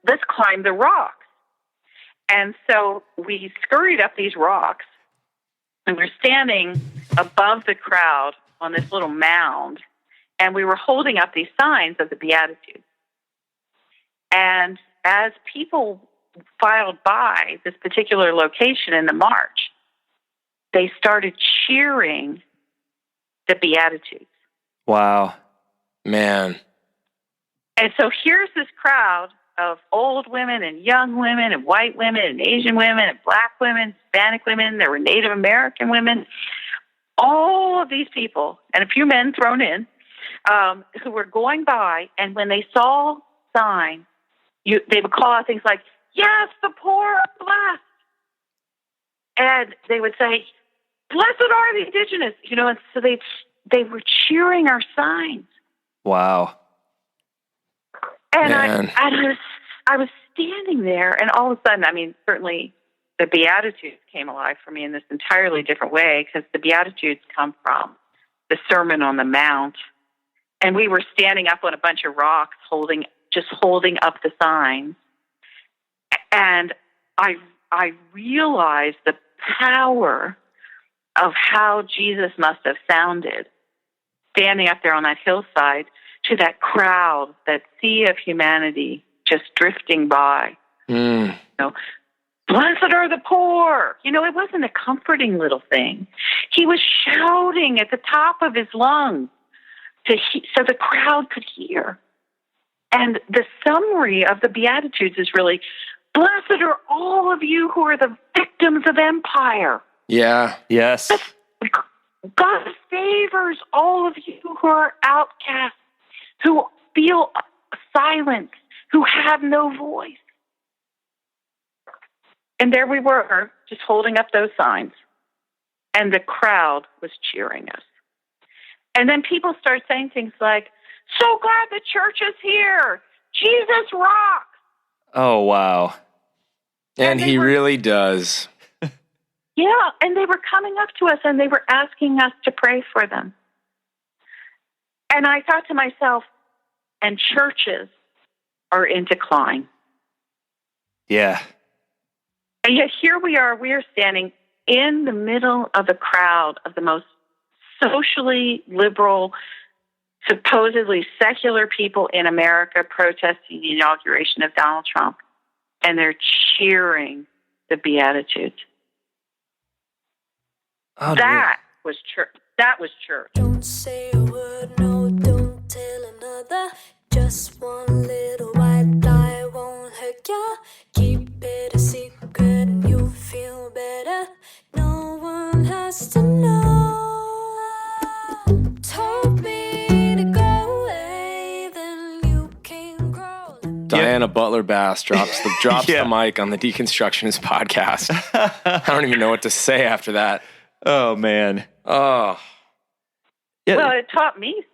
let's climb the rocks. And so we scurried up these rocks, and we're standing above the crowd on this little mound, and we were holding up these signs of the Beatitudes. And as people filed by this particular location in the march, they started cheering the Beatitudes. Wow. Man. And so here's this crowd of old women and young women and white women and Asian women and black women, Hispanic women. There were Native American women. All of these people, and a few men thrown in, who were going by, and when they saw signs, they would call out things like, "Yes, the poor are blessed." And they would say, "Blessed are the indigenous," and so they were cheering our signs. Wow. And I was standing there, and all of a sudden, certainly the Beatitudes came alive for me in this entirely different way, because the Beatitudes come from the Sermon on the Mount. And we were standing up on a bunch of rocks holding up the signs. And I realized the power of how Jesus must have sounded standing up there on that hillside to that crowd, that sea of humanity just drifting by. Blessed are the poor. It wasn't a comforting little thing. He was shouting at the top of his lungs so the crowd could hear. And the summary of the Beatitudes is really, blessed are all of you who are the victims of empire. Yeah. Yes. God favors all of you who are outcasts, who feel silent, who have no voice. And there we were, just holding up those signs. And the crowd was cheering us. And then people start saying things like, "So glad the church is here. Jesus rocks." Oh, wow. And he really does. Yeah, and they were coming up to us and they were asking us to pray for them. And I thought to myself, and churches are in decline. Yeah. And yet here we are standing in the middle of a crowd of the most socially liberal, supposedly secular people in America protesting the inauguration of Donald Trump. And they're cheering the Beatitudes. Oh, that was church. That was church. Don't say a word, no, don't tell another. Just one little white lie won't hurt ya. Keep it a secret and you'll feel better. No one has to know. Told me to go away, then you came crawling. Diana Butler Bass drops the mic on the Deconstructionist podcast. I don't even know what to say after that. Oh, man. Oh. Yeah. Well, it taught me.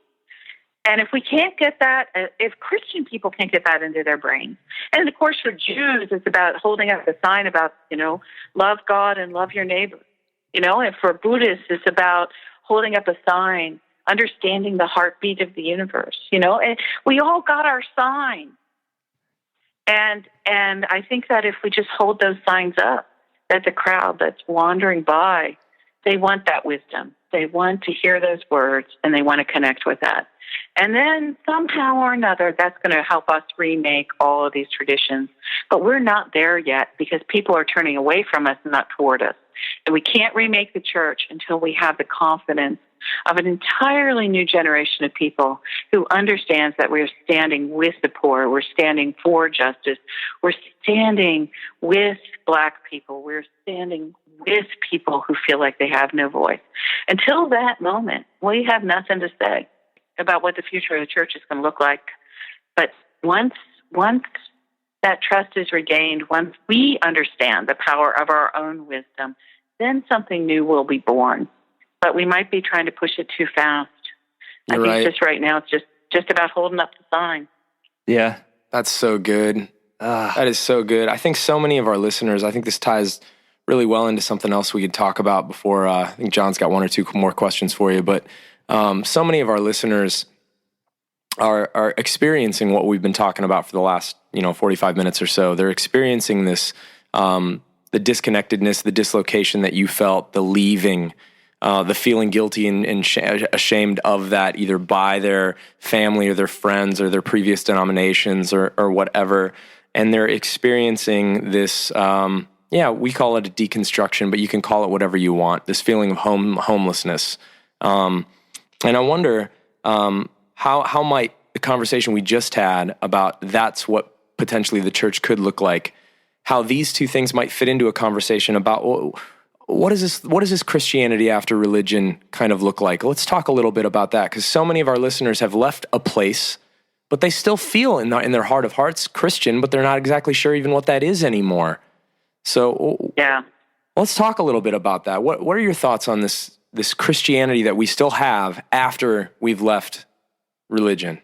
And if we can't get that, if Christian people can't get that into their brains, and of course for Jews, it's about holding up a sign about, love God and love your neighbor. And for Buddhists, it's about holding up a sign, understanding the heartbeat of the universe, and we all got our sign. And I think that if we just hold those signs up, that the crowd that's wandering by, they want that wisdom. They want to hear those words, and they want to connect with that. And then somehow or another, that's going to help us remake all of these traditions. But we're not there yet because people are turning away from us and not toward us. And we can't remake the church until we have the confidence of an entirely new generation of people who understands that we're standing with the poor, we're standing for justice, we're standing with Black people, we're standing with people who feel like they have no voice. Until that moment, we have nothing to say about what the future of the church is going to look like. But once that trust is regained, once we understand the power of our own wisdom, then something new will be born. But we might be trying to push it too fast. You're I think right. just right now, it's just about holding up the sign. Yeah. That's so good. That is so good. I think so many of our listeners, I think this ties really well into something else we could talk about before. I think John's got one or two more questions for you, but so many of our listeners are experiencing what we've been talking about for the last 45 minutes or so. They're experiencing this, the disconnectedness, the dislocation that you felt, the leaving, the feeling guilty and ashamed of that, either by their family or their friends or their previous denominations or whatever. And they're experiencing this, we call it a deconstruction, but you can call it whatever you want, this feeling of homelessness. And I wonder how might the conversation we just had about that's what potentially the church could look like, how these two things might fit into a conversation about what is this Christianity after religion kind of look like? Let's talk a little bit about that, because so many of our listeners have left a place, but they still feel in their heart of hearts Christian, but they're not exactly sure even what that is anymore. So Yeah. let's talk a little bit about that. What are your thoughts on this Christianity that we still have after we've left religion?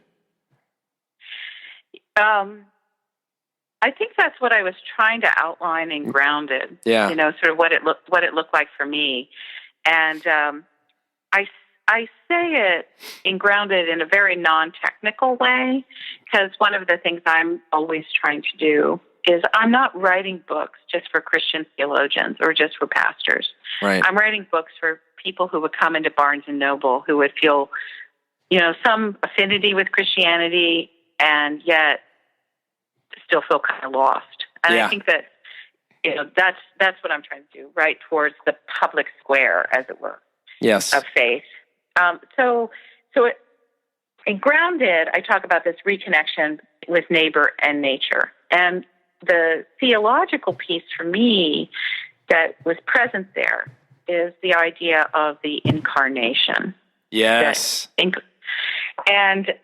I think that's what I was trying to outline in Grounded. Yeah. Sort of what it looked like for me, and I say it in Grounded in a very non-technical way, because one of the things I'm always trying to do is I'm not writing books just for Christian theologians or just for pastors. Right. I'm writing books for people who would come into Barnes and Noble who would feel, some affinity with Christianity and yet still feel kind of lost. And Yeah. I think that, that's what I'm trying to do, right towards the public square, as it were, Yes. of faith. In Grounded, I talk about this reconnection with neighbor and nature. And the theological piece for me that was present there is the idea of the incarnation. Yes. And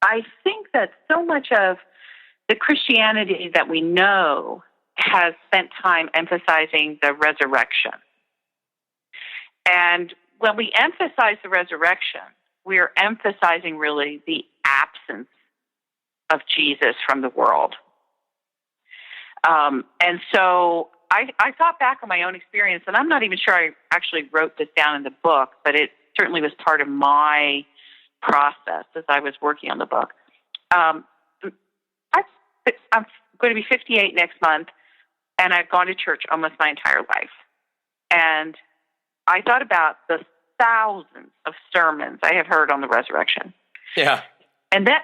I think that so much of the Christianity that we know has spent time emphasizing the resurrection. And when we emphasize the resurrection, we are emphasizing really the absence of Jesus from the world. And so I thought back on my own experience, and I'm not even sure I actually wrote this down in the book, but it certainly was part of my process as I was working on the book. I'm going to be 58 next month, and I've gone to church almost my entire life. And I thought about the thousands of sermons I have heard on the resurrection. Yeah. And then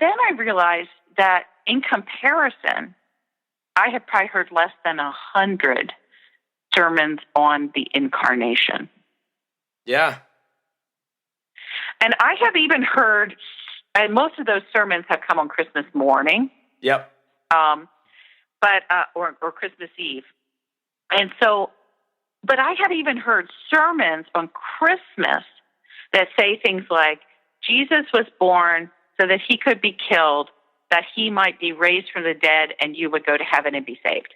I realized that in comparison, I had probably heard less than 100 sermons on the incarnation. Yeah. And I have even heard, and most of those sermons have come on Christmas morning. Yep. Or Christmas Eve. And so, but I have even heard sermons on Christmas that say things like, Jesus was born so that he could be killed, that he might be raised from the dead, and you would go to heaven and be saved.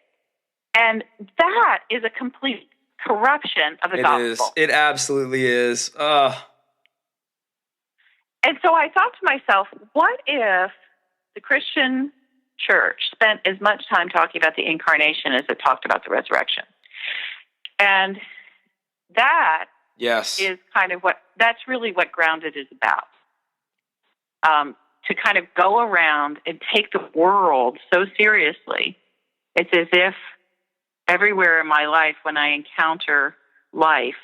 And that is a complete corruption of the gospel. It is. It absolutely is. And so I thought to myself, what if the Christian church spent as much time talking about the incarnation as it talked about the resurrection? And that is kind of that's really what Grounded is about. To kind of go around and take the world so seriously. It's as if everywhere in my life, when I encounter life,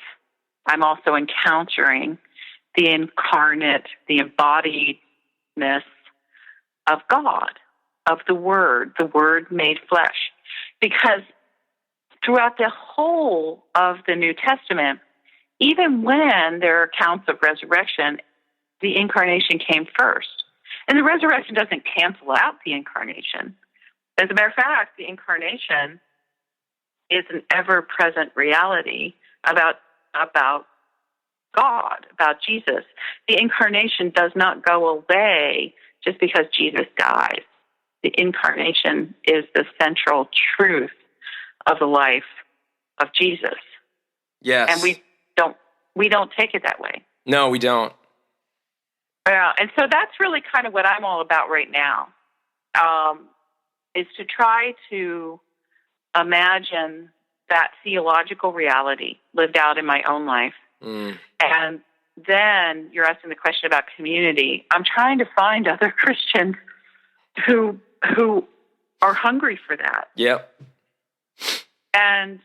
I'm also encountering the incarnate, the embodiedness of God, of the Word made flesh. Because throughout the whole of the New Testament, even when there are accounts of resurrection, the incarnation came first. And the resurrection doesn't cancel out the incarnation. As a matter of fact, the incarnation is an ever-present reality about God, about Jesus. The incarnation does not go away just because Jesus dies. The incarnation is the central truth of the life of Jesus. Yes. And we don't take it that way. No, we don't. Yeah, and so that's really kind of what I'm all about right now, is to try to imagine that theological reality lived out in my own life. And then you're asking the question about community. I'm trying to find other Christians who are hungry for that. Yep. And,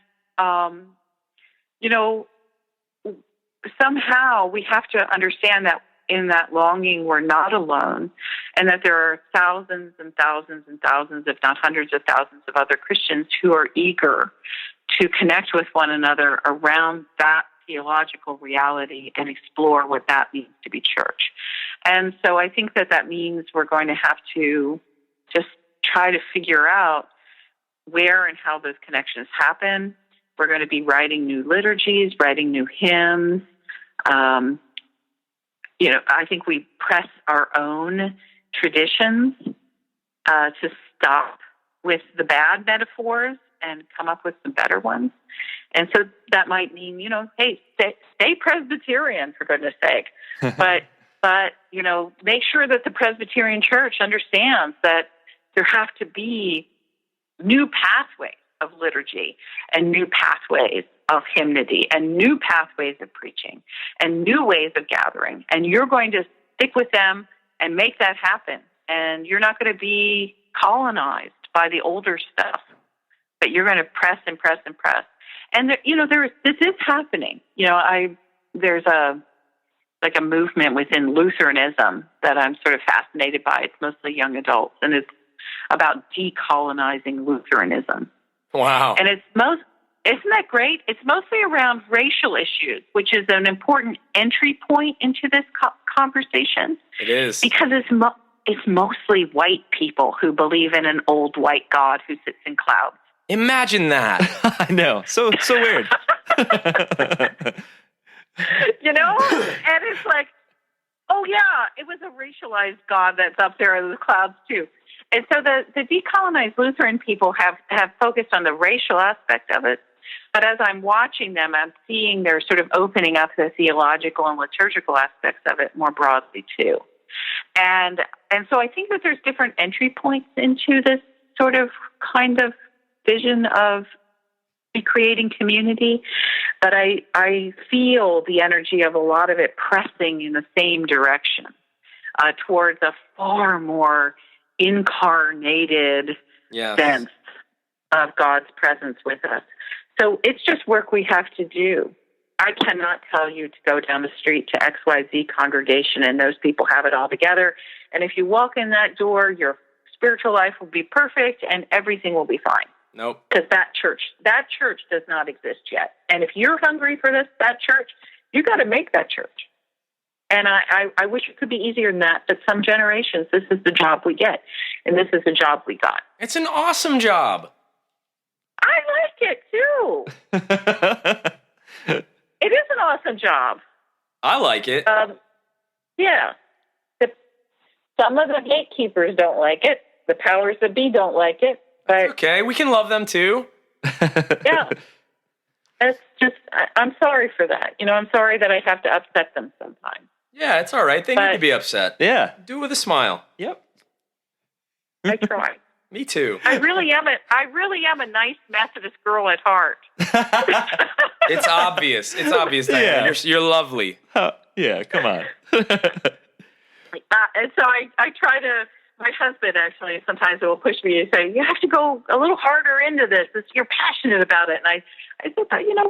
somehow we have to understand that in that longing, we're not alone, and that there are thousands and thousands and thousands, if not hundreds of thousands of other Christians who are eager to connect with one another around that theological reality and explore what that means to be church. And so I think that means we're going to have to just try to figure out where and how those connections happen. We're going to be writing new liturgies, writing new hymns. I think we press our own traditions to stop with the bad metaphors and come up with some better ones. And so that might mean, hey, stay Presbyterian, for goodness sake. But make sure that the Presbyterian Church understands that there have to be new pathways of liturgy and new pathways of hymnody and new pathways of preaching and new ways of gathering. And you're going to stick with them and make that happen. And you're not going to be colonized by the older stuff, but you're going to press and press and press. And this is happening. There's a movement within Lutheranism that I'm sort of fascinated by. It's mostly young adults, and it's about decolonizing Lutheranism. Wow. And isn't that great? It's mostly around racial issues, which is an important entry point into this conversation. It is. Because it's mostly white people who believe in an old white God who sits in clouds. Imagine that. I know. So weird. And it's like, oh yeah, it was a racialized God that's up there in the clouds too. And so the decolonized Lutheran people have focused on the racial aspect of it. But as I'm watching them, I'm seeing they're sort of opening up the theological and liturgical aspects of it more broadly too. And so I think that there's different entry points into this sort of kind of vision of recreating community. But I feel the energy of a lot of it pressing in the same direction towards a far more incarnated sense of God's presence with us. So it's just work we have to do. I cannot tell you to go down the street to XYZ congregation and those people have it all together. And if you walk in that door, your spiritual life will be perfect and everything will be fine. Nope. Because that church does not exist yet. And if you're hungry for that church, you got to make that church. And I wish it could be easier than that, but some generations, this is the job we get. And this is the job we got. It's an awesome job. I like it, too. It is an awesome job. I like it. Yeah. Some of the gatekeepers don't like it. The powers that be don't like it. But it's okay. We can love them, too. Yeah. It's just, I'm sorry for that. I'm sorry that I have to upset them sometimes. Yeah, it's all right. They need to be upset. Yeah. Do it with a smile. Yep. I try. Me too. I really am a nice Methodist girl at heart. It's obvious. It's obvious, Diana. Yeah. You're lovely. Yeah, come on. And so I try to, my husband actually sometimes will push me and say, you have to go a little harder into this. You're passionate about it. And I said,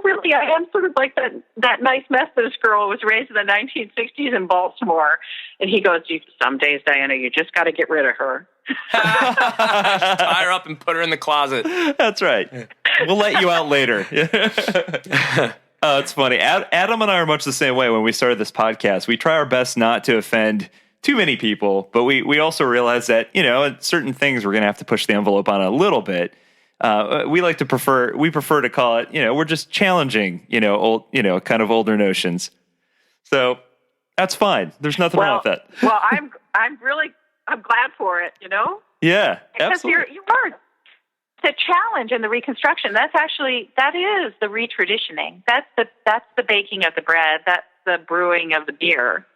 really, I am sort of like that nice Methodist girl who was raised in the 1960s in Baltimore. And he goes, some days, Diana, you just got to get rid of her. Tie her up and put her in the closet. That's right. We'll let you out later. It's funny. Adam and I are much the same way when we started this podcast. We try our best not to offend too many people, but we also realize that, certain things we're going to have to push the envelope on a little bit. we prefer to call it, we're just challenging, kind of older notions. So that's fine. There's nothing wrong with that. Well, I'm glad for it, Yeah, because absolutely. you are the challenge and the reconstruction. That is the retraditioning. That's the baking of the bread. That's the brewing of the beer.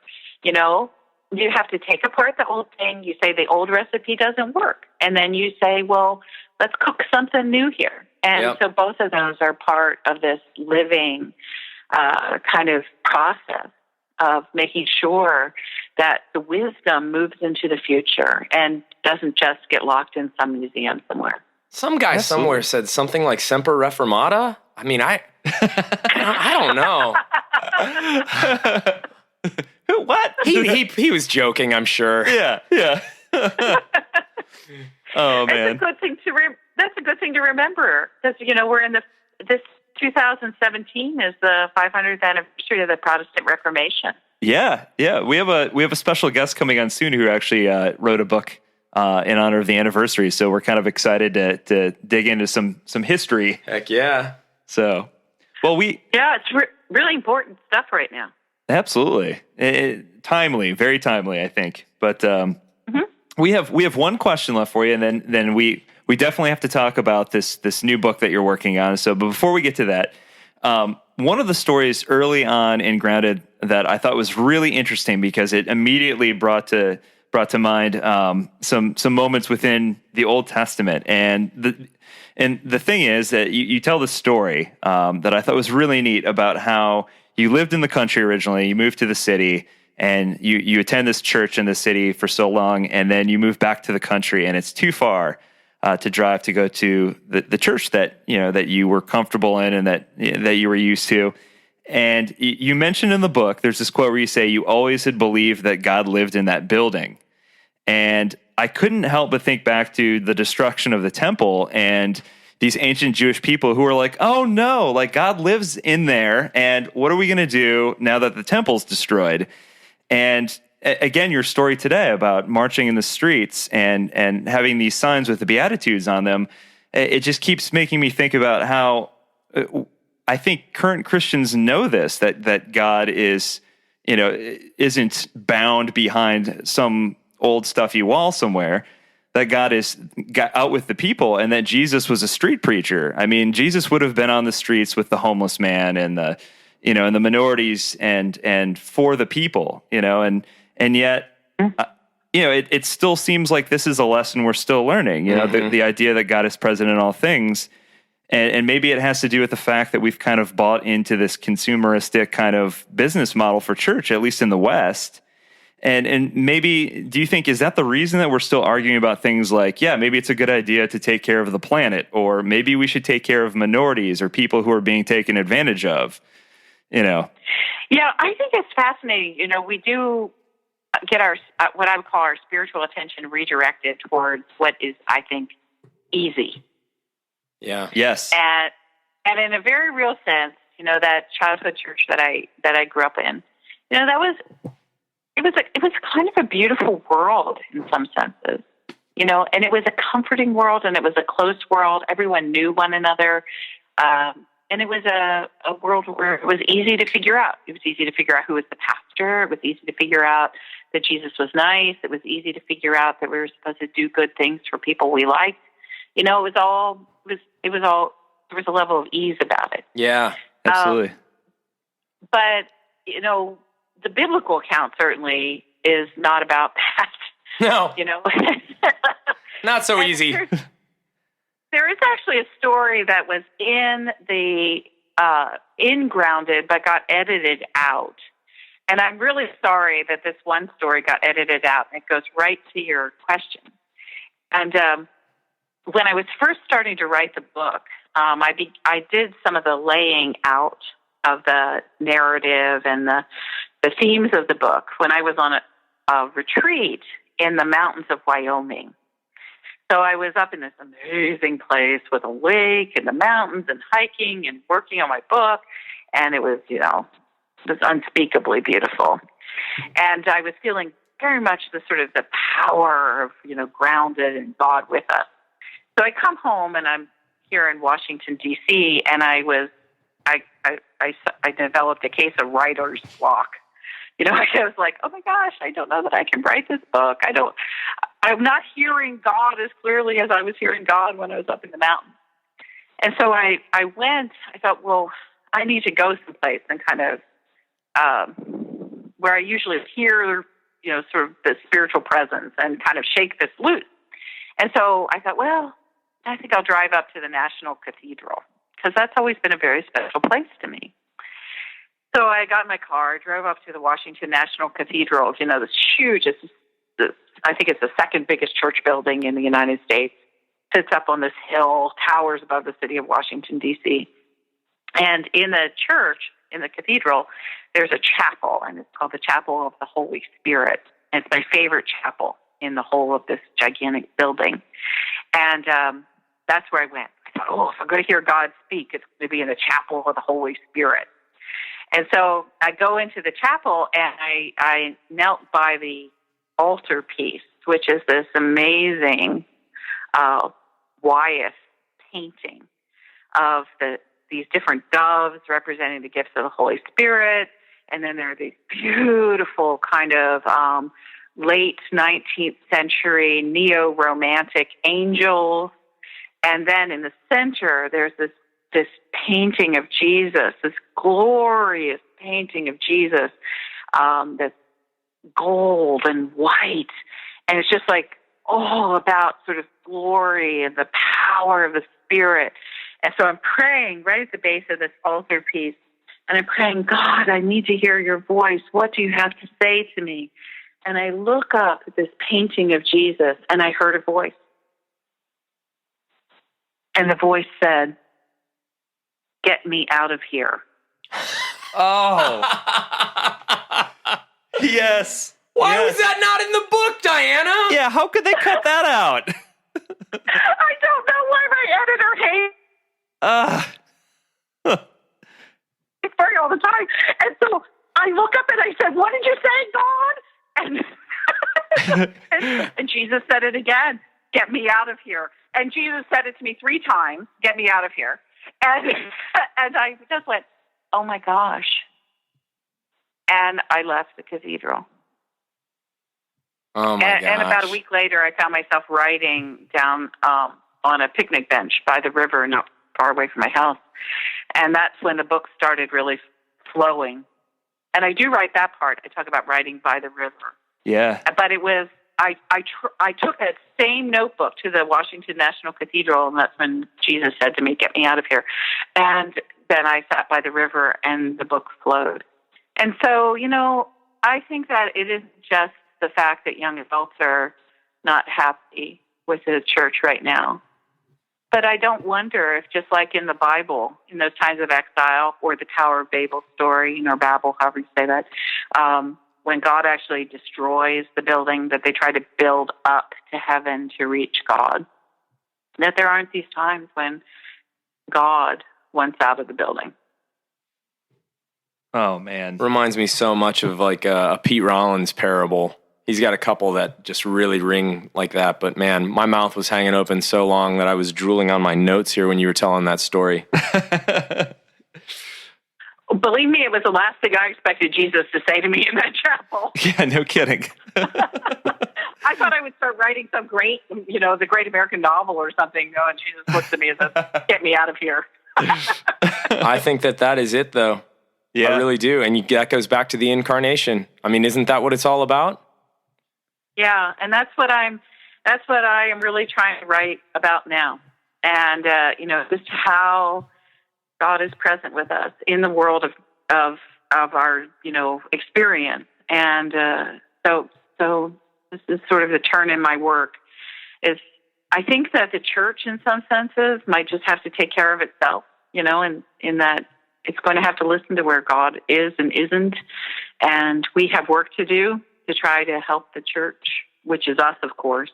You have to take apart the old thing. You say the old recipe doesn't work, and then you say, well, let's cook something new here. And so both of those are part of this living kind of process of making sure that the wisdom moves into the future and doesn't just get locked in some museum somewhere. Some guy somewhere said something like Semper Reformata. I mean, I don't know. What? He was joking, I'm sure. Yeah. Oh man, That's a good thing to remember, because we're in this 2017 is the 500th anniversary of the Protestant Reformation. Yeah. We have a special guest coming on soon who actually wrote a book in honor of the anniversary. So we're kind of excited to dig into some history. Heck yeah. So, well, it's really important stuff right now. Absolutely. Timely, very timely, I think. But we have one question left for you, and then we definitely have to talk about this new book that you're working on. So, but before we get to that, one of the stories early on in Grounded that I thought was really interesting because it immediately brought to mind some moments within the Old Testament, and the thing is that you tell the story that I thought was really neat about how you lived in the country originally, you moved to the city, and you attend this church in the city for so long, and then you move back to the country, and it's too far to drive to go to the church that you were comfortable in and that you were used to. And you mentioned in the book, there's this quote where you say you always had believed that God lived in that building. And I couldn't help but think back to the destruction of the temple and these ancient Jewish people who were like, oh no, like God lives in there. And what are we going to do now that the temple's destroyed? And again, your story today about marching in the streets and having these signs with the Beatitudes on them, it just keeps making me think about how I think current Christians know this, that God isn't bound behind some old stuffy wall somewhere, that God is out with the people, and that Jesus was a street preacher. I mean, Jesus would have been on the streets with the homeless man and the minorities and for the people, and yet, it still seems like this is a lesson we're still learning, the idea that God is present in all things. And maybe it has to do with the fact that we've kind of bought into this consumeristic kind of business model for church, at least in the West. And maybe, do you think, is that the reason that we're still arguing about things like, maybe it's a good idea to take care of the planet, or maybe we should take care of minorities or people who are being taken advantage of, Yeah, I think it's fascinating. We do get our, what I would call our spiritual attention redirected towards what is, I think, easy. Yeah. Yes. And in a very real sense, that childhood church that I grew up in, it was kind of a beautiful world in some senses, and it was a comforting world, and it was a close world. Everyone knew one another. And it was a world where it was easy to figure out. It was easy to figure out who was the pastor. It was easy to figure out that Jesus was nice. It was easy to figure out that we were supposed to do good things for people we liked. There was a level of ease about it. Yeah, absolutely. But, the biblical account certainly is not about that. No. Not so easy. There is actually a story that was in Grounded, but got edited out. And I'm really sorry that this one story got edited out. It goes right to your question. And when I was first starting to write the book, I did some of the laying out of the narrative and the themes of the book when I was on a retreat in the mountains of Wyoming. So I was up in this amazing place with a lake and the mountains and hiking and working on my book. And it was, it was unspeakably beautiful. And I was feeling very much the sort of the power of, grounded and God with us. So I come home and I'm here in Washington, D.C., and I developed a case of writer's block. You know, I was like, oh my gosh, I don't know that I can write this book. I'm not hearing God as clearly as I was hearing God when I was up in the mountains. And so I thought, well, I need to go someplace and kind of, where I usually hear, you know, sort of the spiritual presence and kind of shake this loose. And so I thought, well, I think I'll drive up to the National Cathedral, because that's always been a very special place to me. So I got in my car, drove up to the Washington National Cathedral. You know, this huge, I think it's the second biggest church building in the United States. Sits up on this hill, towers above the city of Washington, D.C. And in the church, in the cathedral, there's a chapel, and it's called the Chapel of the Holy Spirit. And it's my favorite chapel in the whole of this gigantic building. And that's where I went. I thought, oh, if I'm going to hear God speak, it's going to be in the Chapel of the Holy Spirit. And so I go into the chapel, and I knelt by the altarpiece, which is this amazing Wyeth painting of these different doves representing the gifts of the Holy Spirit. And then there are these beautiful kind of late 19th century neo-romantic angels. And then in the center, there's this painting of Jesus, this glorious painting of Jesus, that's gold and white. And it's just like all about sort of glory and the power of the Spirit. And so I'm praying right at the base of this altar piece, and I'm praying, God, I need to hear your voice. What do you have to say to me? And I look up at this painting of Jesus, and I heard a voice. And the voice said, get me out of here. Oh. Yes. Why was that not in the book, Diana? Yeah, how could they cut that out? I don't know why my editor hates it all the time. And so I look up and I said, what did you say, God? And Jesus said it again, get me out of here. And Jesus said it to me 3 times, get me out of here. And I just went, oh my gosh. And I left the cathedral. Oh my gosh. And about a week later, I found myself writing down on a picnic bench by the river, not far away from my house. And that's when the book started really flowing. And I do write that part. I talk about writing by the river. Yeah. But it was, I took that same notebook to the Washington National Cathedral, and that's when Jesus said to me, get me out of here. And then I sat by the river, and the book flowed. And so, you know, I think that it isn't just the fact that young adults are not happy with the church right now. But I don't wonder if, just like in the Bible, in those times of exile, or the Tower of Babel story, or Babel, however you say that, when God actually destroys the building that they try to build up to heaven to reach God, that there aren't these times when God wants out of the building. Oh, man. Reminds me so much of like a Pete Rollins parable. He's got a couple that just really ring like that. But man, my mouth was hanging open so long that I was drooling on my notes here when you were telling that story. Believe me, it was the last thing I expected Jesus to say to me in that chapel. Yeah, no kidding. I thought I would start writing some great, the great American novel or something. And Jesus looks at me and says, get me out of here. I think that is it, though. Yeah. I really do. And that goes back to the incarnation. I mean, isn't that what it's all about? Yeah, and that's what I am really trying to write about now. And just how God is present with us in the world of our experience. And so this is sort of the turn in my work. Is I think that the church, in some senses, might just have to take care of itself. And in that it's going to have to listen to where God is and isn't, and we have work to do to try to help the church, which is us, of course,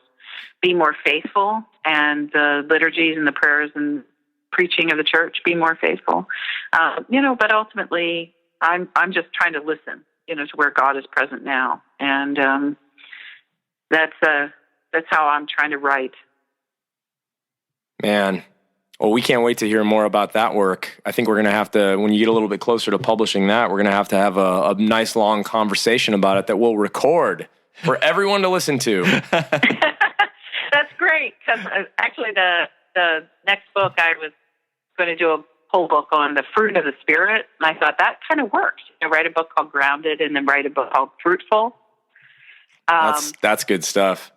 be more faithful, and the liturgies and the prayers and preaching of the church be more faithful. But ultimately, I'm just trying to listen, to where God is present now, and that's how I'm trying to write. Man, Well, we can't wait to hear more about that work. I think we're going to have to, when you get a little bit closer to publishing that, we're going to have a nice long conversation about it that we'll record for everyone to listen to. That's great, because actually the next book I was going to do a whole book on the fruit of the Spirit, and I thought that kind of works. Write a book called Grounded and then write a book called Fruitful. That's good stuff.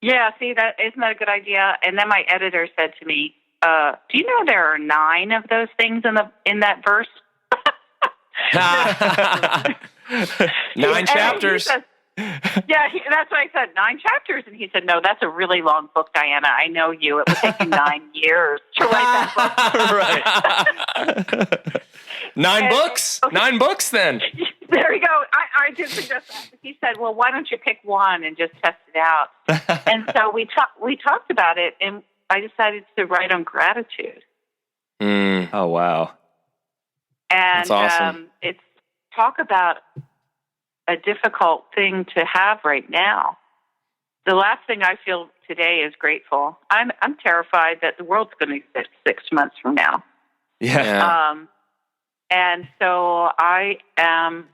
Yeah, see, isn't that a good idea? And then my editor said to me, do you know there are 9 of those things in that verse? 9 chapters. That's what I said, 9 chapters. And he said, no, that's a really long book, Diana. I know you. It would take you 9 years to write that book. Right. 9 books? 9 books then. There you go. I did suggest that. He said, well, why don't you pick one and just test it out? And so we talked about it, and I decided to write on gratitude. Oh, wow. And that's awesome. It's talk about a difficult thing to have right now. The last thing I feel today is grateful. I'm terrified that the world's going to exist 6 months from now. Yeah. And so I am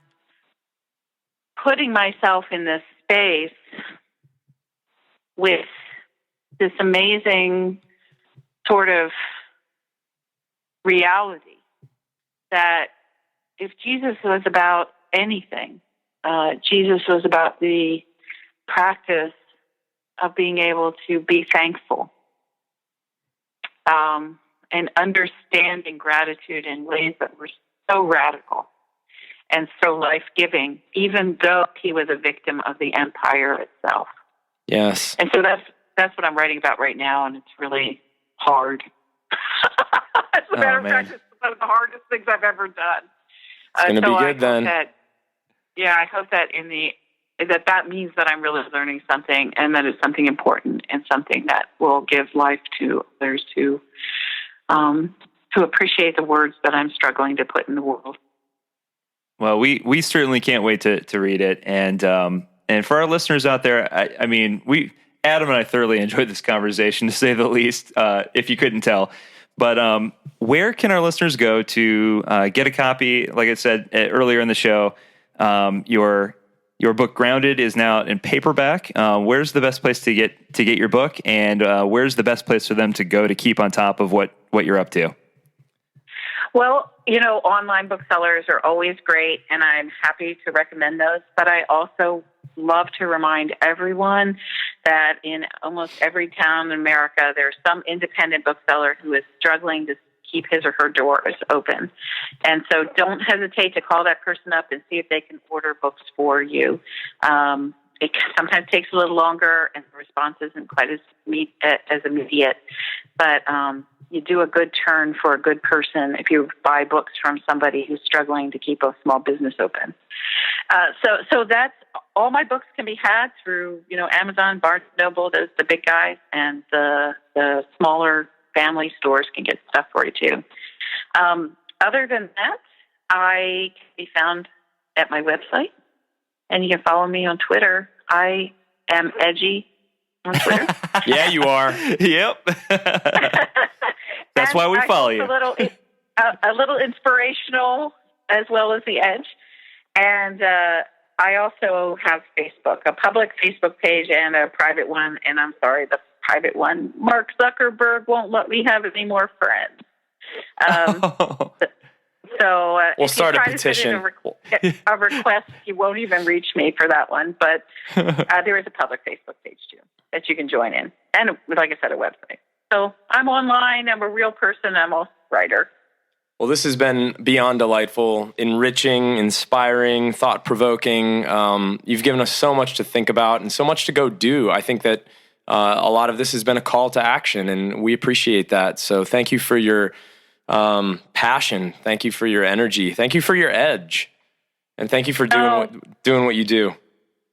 putting myself in this space with this amazing sort of reality that if Jesus was about anything, Jesus was about the practice of being able to be thankful and understanding gratitude in ways that were so radical and so life-giving, even though he was a victim of the empire itself. Yes. And so that's what I'm writing about right now, and it's really hard. As a matter of fact, it's one of the hardest things I've ever done. It's going to be good then. I hope that that means that I'm really learning something, and that it's something important and something that will give life to others to appreciate the words that I'm struggling to put in the world. Well, we certainly can't wait to read it, and for our listeners out there, I mean, Adam and I thoroughly enjoyed this conversation, to say the least, if you couldn't tell. But where can our listeners go to get a copy? Like I said earlier in the show, your book Grounded is now in paperback. Where's the best place to get your book, and where's the best place for them to go to keep on top of what you're up to? Well, online booksellers are always great, and I'm happy to recommend those. But I also love to remind everyone that in almost every town in America, there's some independent bookseller who is struggling to keep his or her doors open. And so don't hesitate to call that person up and see if they can order books for you. It sometimes takes a little longer, and the response isn't quite as immediate. But you do a good turn for a good person if you buy books from somebody who's struggling to keep a small business open. So that's all. My books can be had through Amazon, Barnes & Noble, those the big guys, and the smaller family stores can get stuff for you too. Other than that, I can be found at my website, and you can follow me on Twitter. I am edgy on Twitter. Yeah, you are. Yep. That's why we follow you. A little inspirational as well as the edge. And I also have Facebook, a public Facebook page and a private one. And I'm sorry, the private one, Mark Zuckerberg won't let me have any more friends. So we'll start a petition. A request, you won't even reach me for that one. But there is a public Facebook page too that you can join in, and like I said, a website. So I'm online. I'm a real person. I'm a writer. Well, this has been beyond delightful, enriching, inspiring, thought-provoking. You've given us so much to think about and so much to go do. I think that a lot of this has been a call to action, and we appreciate that. So thank you for your passion. Thank you for your energy. Thank you for your edge. And thank you for doing what you do.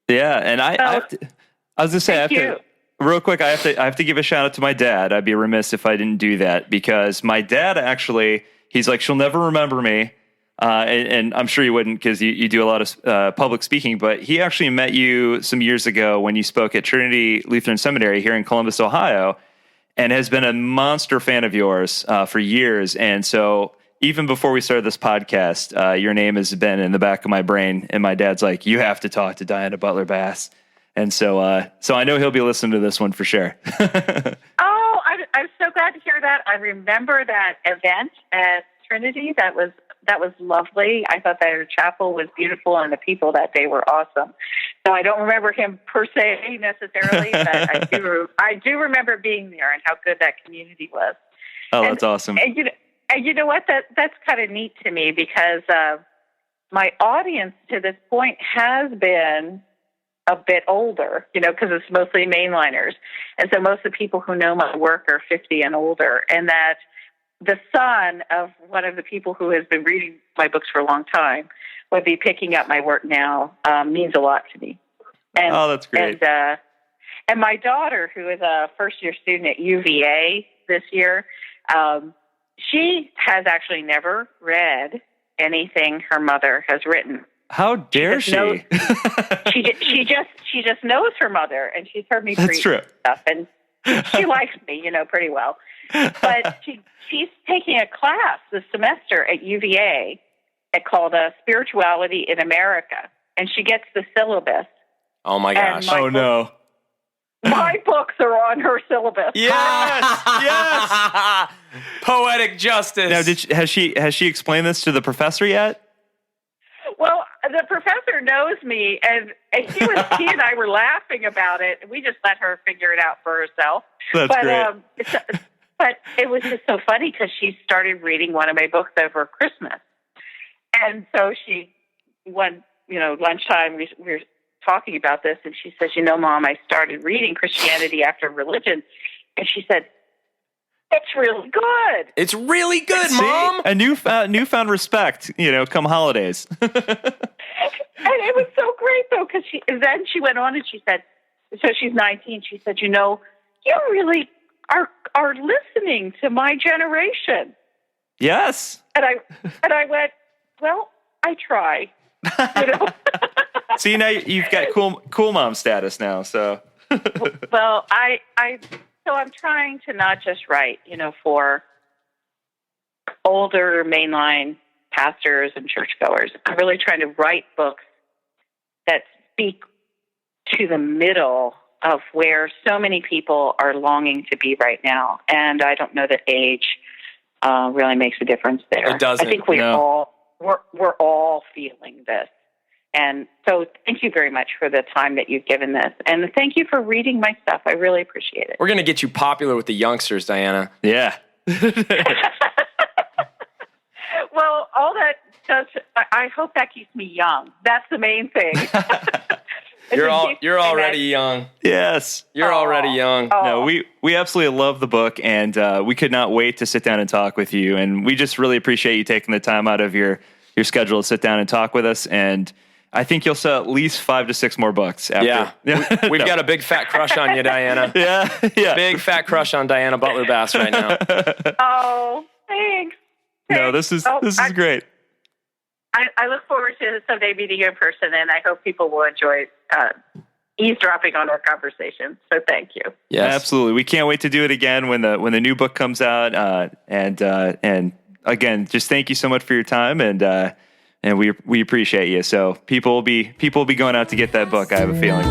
Yeah, and I was going to say, real quick, I have to give a shout out to my dad. I'd be remiss if I didn't do that, because my dad actually, he's like, she'll never remember me. And I'm sure you wouldn't, because you do a lot of public speaking, but he actually met you some years ago when you spoke at Trinity Lutheran Seminary here in Columbus, Ohio. and has been a monster fan of yours for years. And so even before we started this podcast, your name has been in the back of my brain. And my dad's like, you have to talk to Diana Butler Bass. And so I know he'll be listening to this one for sure. Oh, I'm so glad to hear that. I remember that event at Trinity. That was lovely. I thought their chapel was beautiful, and the people that day were awesome. So I don't remember him per se necessarily, but I do remember being there and how good that community was. Oh, that's awesome. And you know what? That's kind of neat to me because my audience to this point has been a bit older, because it's mostly mainliners. And so most of the people who know my work are 50 and older, and that the son of one of the people who has been reading my books for a long time would be picking up my work now means a lot to me. And, that's great. And my daughter, who is a first-year student at UVA this year, she has actually never read anything her mother has written. How dare she? She just knows her mother, and she's heard me preach stuff, and she likes me, pretty well. But she's taking a class this semester at UVA called Spirituality in America, and she gets the syllabus. Oh my gosh! No! My books are on her syllabus. Yes. Poetic justice. Now, has she explained this to the professor yet? Well, the professor knows me, and he and I were laughing about it, and we just let her figure it out for herself. That's great. But it was just so funny because she started reading one of my books over Christmas, and so lunchtime we were talking about this, and she says, Mom, I started reading Christianity After Religion, and she said, it's really good. It's really good, Mom. A newfound respect, come holidays. And it was so great, though, because then she went on and she said, so she's 19, she said, you really are listening to my generation. Yes. And I went, well, I try. See, now you've got cool mom status now, so. Well, so I'm trying to not just write, for older mainline pastors and churchgoers. I'm really trying to write books that speak to the middle of where so many people are longing to be right now. And I don't know that age really makes a difference there. It doesn't. I think we're all feeling this. And so thank you very much for the time that you've given this. And thank you for reading my stuff. I really appreciate it. We're going to get you popular with the youngsters, Diana. Yeah. Well, all that does, I hope that keeps me young. That's the main thing. You're already young. Yes. You're already young. No, we absolutely love the book, and we could not wait to sit down and talk with you. And we just really appreciate you taking the time out of your schedule to sit down and talk with us. And I think you'll sell at least 5 to 6 more books after. Yeah. We've got a big fat crush on you, Diana. Yeah. Big fat crush on Diana Butler Bass right now. Oh, thanks. No, this is great. I look forward to someday meeting you in person, and I hope people will enjoy eavesdropping on our conversation. So thank you. Yes, absolutely. We can't wait to do it again when the new book comes out. And again, just thank you so much for your time, and we appreciate you. So people will be going out to get that book, I have a feeling.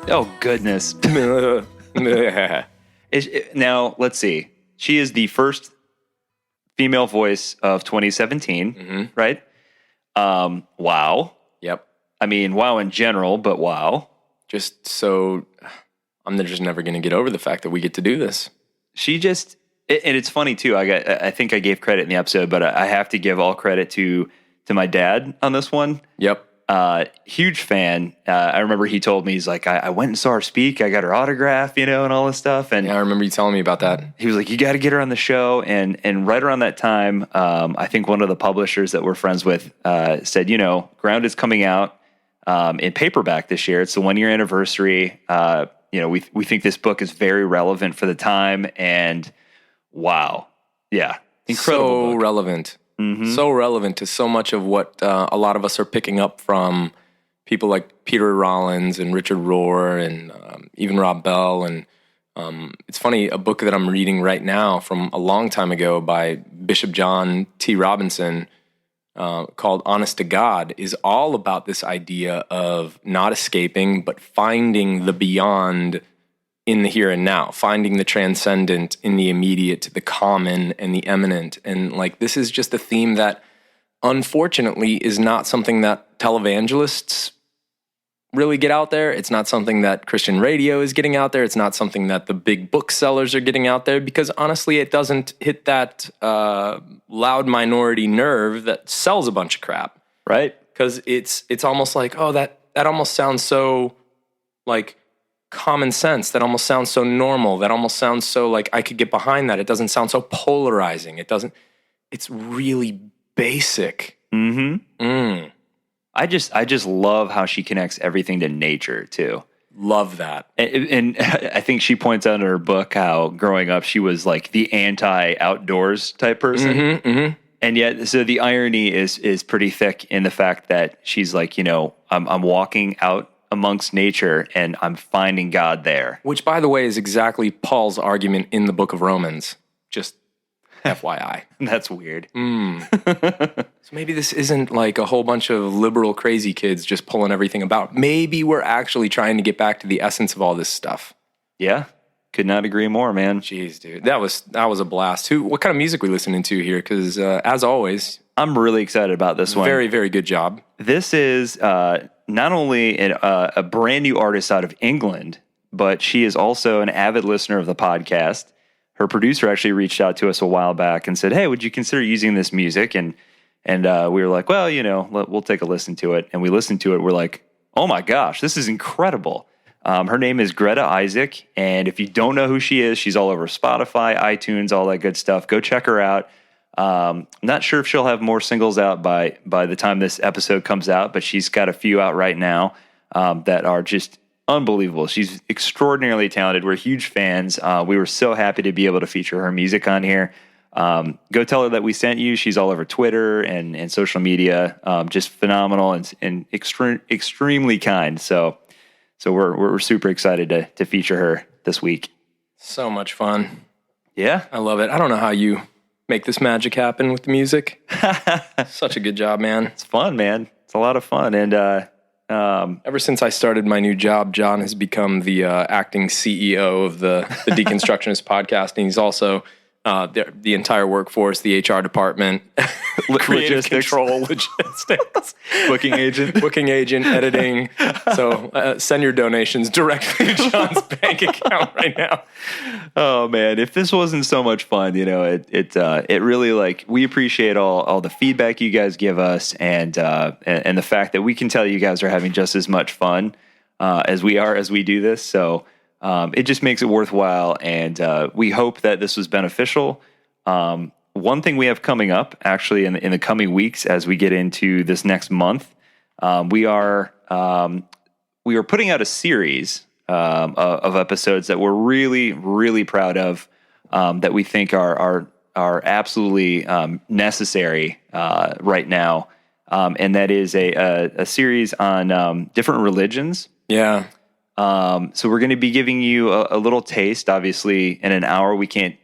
Oh, goodness. Now, let's see. She is the first female voice of 2017, right? Wow. Yep. I mean, wow in general, but wow. Just so I'm just never going to get over the fact that we get to do this. She just, and it's funny too. I think I gave credit in the episode, but I have to give all credit to my dad on this one. Yep. Huge fan. I remember he told me, he's like, I went and saw her speak. I got her autograph, and all this stuff. And yeah, I remember you telling me about that. He was like, you got to get her on the show. And right around that time, I think one of the publishers that we're friends with said, Ground is coming out in paperback this year. It's the 1-year anniversary. We think this book is very relevant for the time. And wow, Yeah. Incredible So book. relevant. So relevant to so much of what a lot of us are picking up from people like Peter Rollins and Richard Rohr and even Rob Bell. And it's funny, a book that I'm reading right now from a long time ago by Bishop John T. Robinson called Honest to God is all about this idea of not escaping, but finding the beyond in the here and now, finding the transcendent in the immediate, the common and the eminent. And like, this is just a theme that unfortunately is not something that televangelists really get out there. It's not something that Christian radio is getting out there. It's not something that the big booksellers are getting out there, because honestly, it doesn't hit that loud minority nerve that sells a bunch of crap. Right. Because it's almost like, oh, that almost sounds so like common sense. That almost sounds so normal. That almost sounds so like I could get behind that. It doesn't sound so polarizing. It's really basic. I just love how she connects everything to nature too. Love that. And I think she points out in her book how growing up she was like the anti-outdoors type person. And yet, so the irony is pretty thick in the fact that she's like, I'm walking out amongst nature and I'm finding God there. Which, by the way, is exactly Paul's argument in the book of Romans. Just FYI. That's weird. So maybe this isn't like a whole bunch of liberal crazy kids just pulling everything about. Maybe we're actually trying to get back to the essence of all this stuff. Yeah. Could not agree more, man. Jeez, dude. That was a blast. What kind of music we listening to here? Because as always, I'm really excited about this one. very, very good job. This is not only a brand new artist out of England, but she is also an avid listener of the podcast. Her producer actually reached out to us a while back and said, "Hey, would you consider using this music?" And we were like, "Well, we'll take a listen to it." And we listened to it. We're like, "Oh my gosh, this is incredible." Her name is Greta Isaac, and if you don't know who she is, she's all over Spotify, iTunes, all that good stuff. Go check her out. Not sure if she'll have more singles out by the time this episode comes out, but she's got a few out right now that are just unbelievable. She's extraordinarily talented. We're huge fans. We were so happy to be able to feature her music on here. Go tell her that we sent you. She's all over Twitter and social media. Just phenomenal and extremely kind. So we're super excited to feature her this week. So much fun. Yeah. I love it. I don't know how you make this magic happen with the music. Such a good job, man. It's fun, man. It's a lot of fun. And ever since I started my new job, John has become the acting CEO of the Deconstructionist podcast, and he's also the entire workforce, the HR department, creative logistics. control, logistics, booking agent. editing. So send your donations directly to John's bank account right now. Oh man, if this wasn't so much fun, it really, like, we appreciate all the feedback you guys give us, and the fact that we can tell you guys are having just as much fun as we are as we do this. So it just makes it worthwhile, and we hope that this was beneficial. One thing we have coming up, actually, in the coming weeks, as we get into this next month, we are putting out a series of episodes that we're really, really proud of, that we think are absolutely necessary right now, and that is a series on different religions. Yeah. So we're going to be giving you a little taste. Obviously, in an hour, we can't,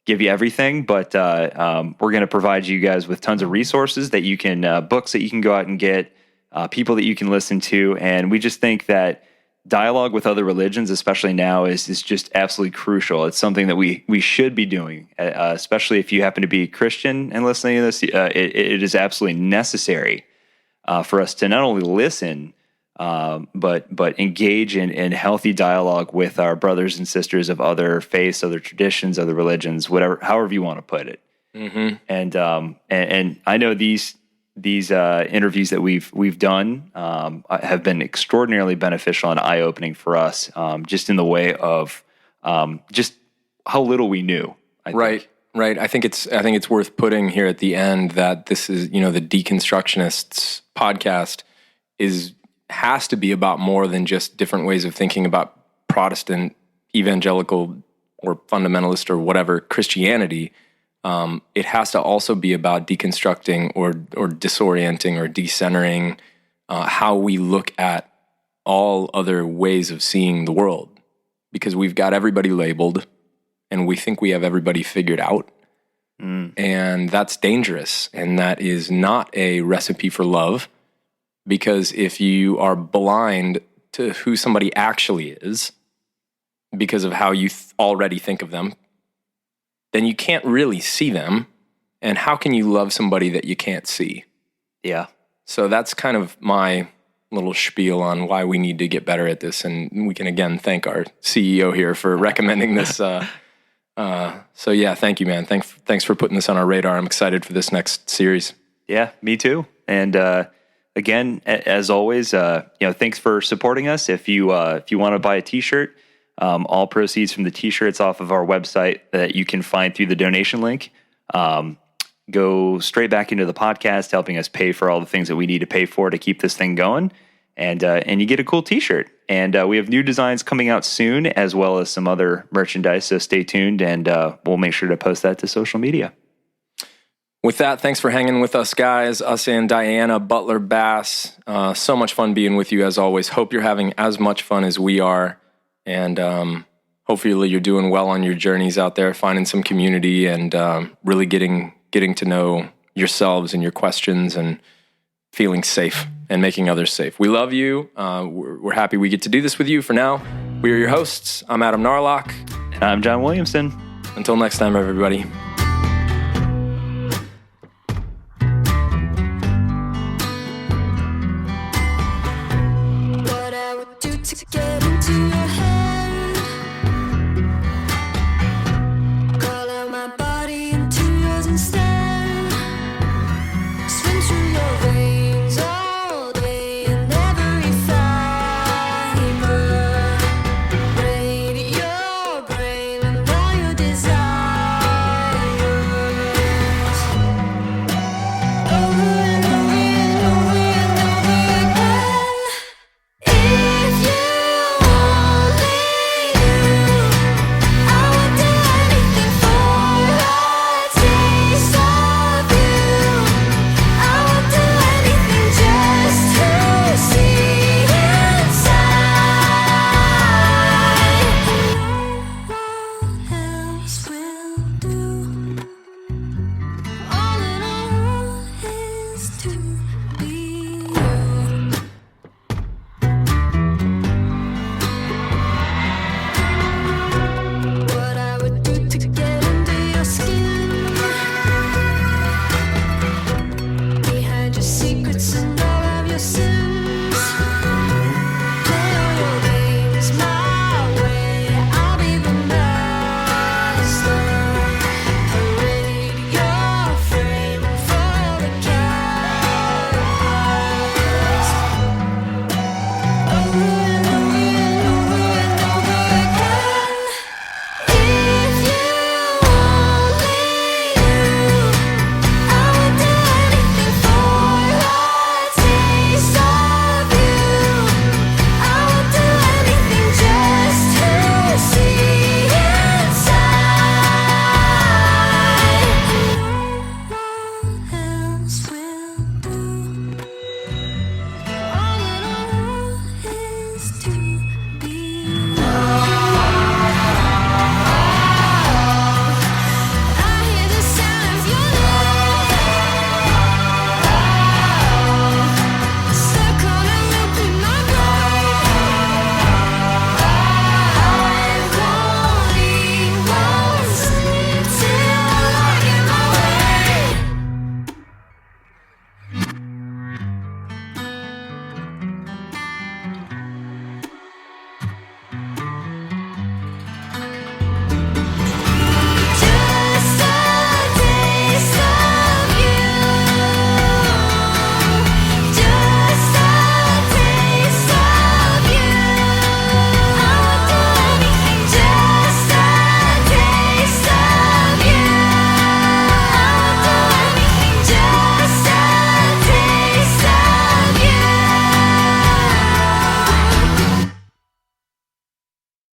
give you everything, but we're going to provide you guys with tons of resources that you can, books that you can go out and get, people that you can listen to. And we just think that dialogue with other religions, especially now, is just absolutely crucial. It's something that we should be doing, especially if you happen to be Christian and listening to this. It is absolutely necessary for us to not only listen, but engage in healthy dialogue with our brothers and sisters of other faiths, other traditions, other religions, however you want to put it. Mm-hmm. And I know these interviews that we've done have been extraordinarily beneficial and eye opening for us, just in the way of just how little we knew. Right. I think it's worth putting here at the end that this is, the Deconstructionists podcast has to be about more than just different ways of thinking about Protestant, evangelical, or fundamentalist or whatever Christianity. It has to also be about deconstructing or disorienting or decentering how we look at all other ways of seeing the world, because we've got everybody labeled and we think we have everybody figured out. And that's dangerous. And that is not a recipe for love, because if you are blind to who somebody actually is because of how you already think of them, then you can't really see them. And how can you love somebody that you can't see? Yeah. So that's kind of my little spiel on why we need to get better at this. And we can again thank our CEO here for recommending this. So yeah, thank you, man. Thanks for putting this on our radar. I'm excited for this next series. Yeah, me too. And again, as always, thanks for supporting us. If you want to buy a T-shirt, all proceeds from the T-shirts off of our website that you can find through the donation link go straight back into the podcast, helping us pay for all the things that we need to pay for to keep this thing going. And you get a cool T-shirt. And we have new designs coming out soon, as well as some other merchandise. So stay tuned, and we'll make sure to post that to social media. With that, thanks for hanging with us, guys. Us and Diana, Butler, Bass. So much fun being with you, as always. Hope you're having as much fun as we are. And hopefully you're doing well on your journeys out there, finding some community and really getting to know yourselves and your questions and feeling safe and making others safe. We love you. We're happy we get to do this with you. For now, we are your hosts. I'm Adam Narlock. And I'm John Williamson. Until next time, everybody.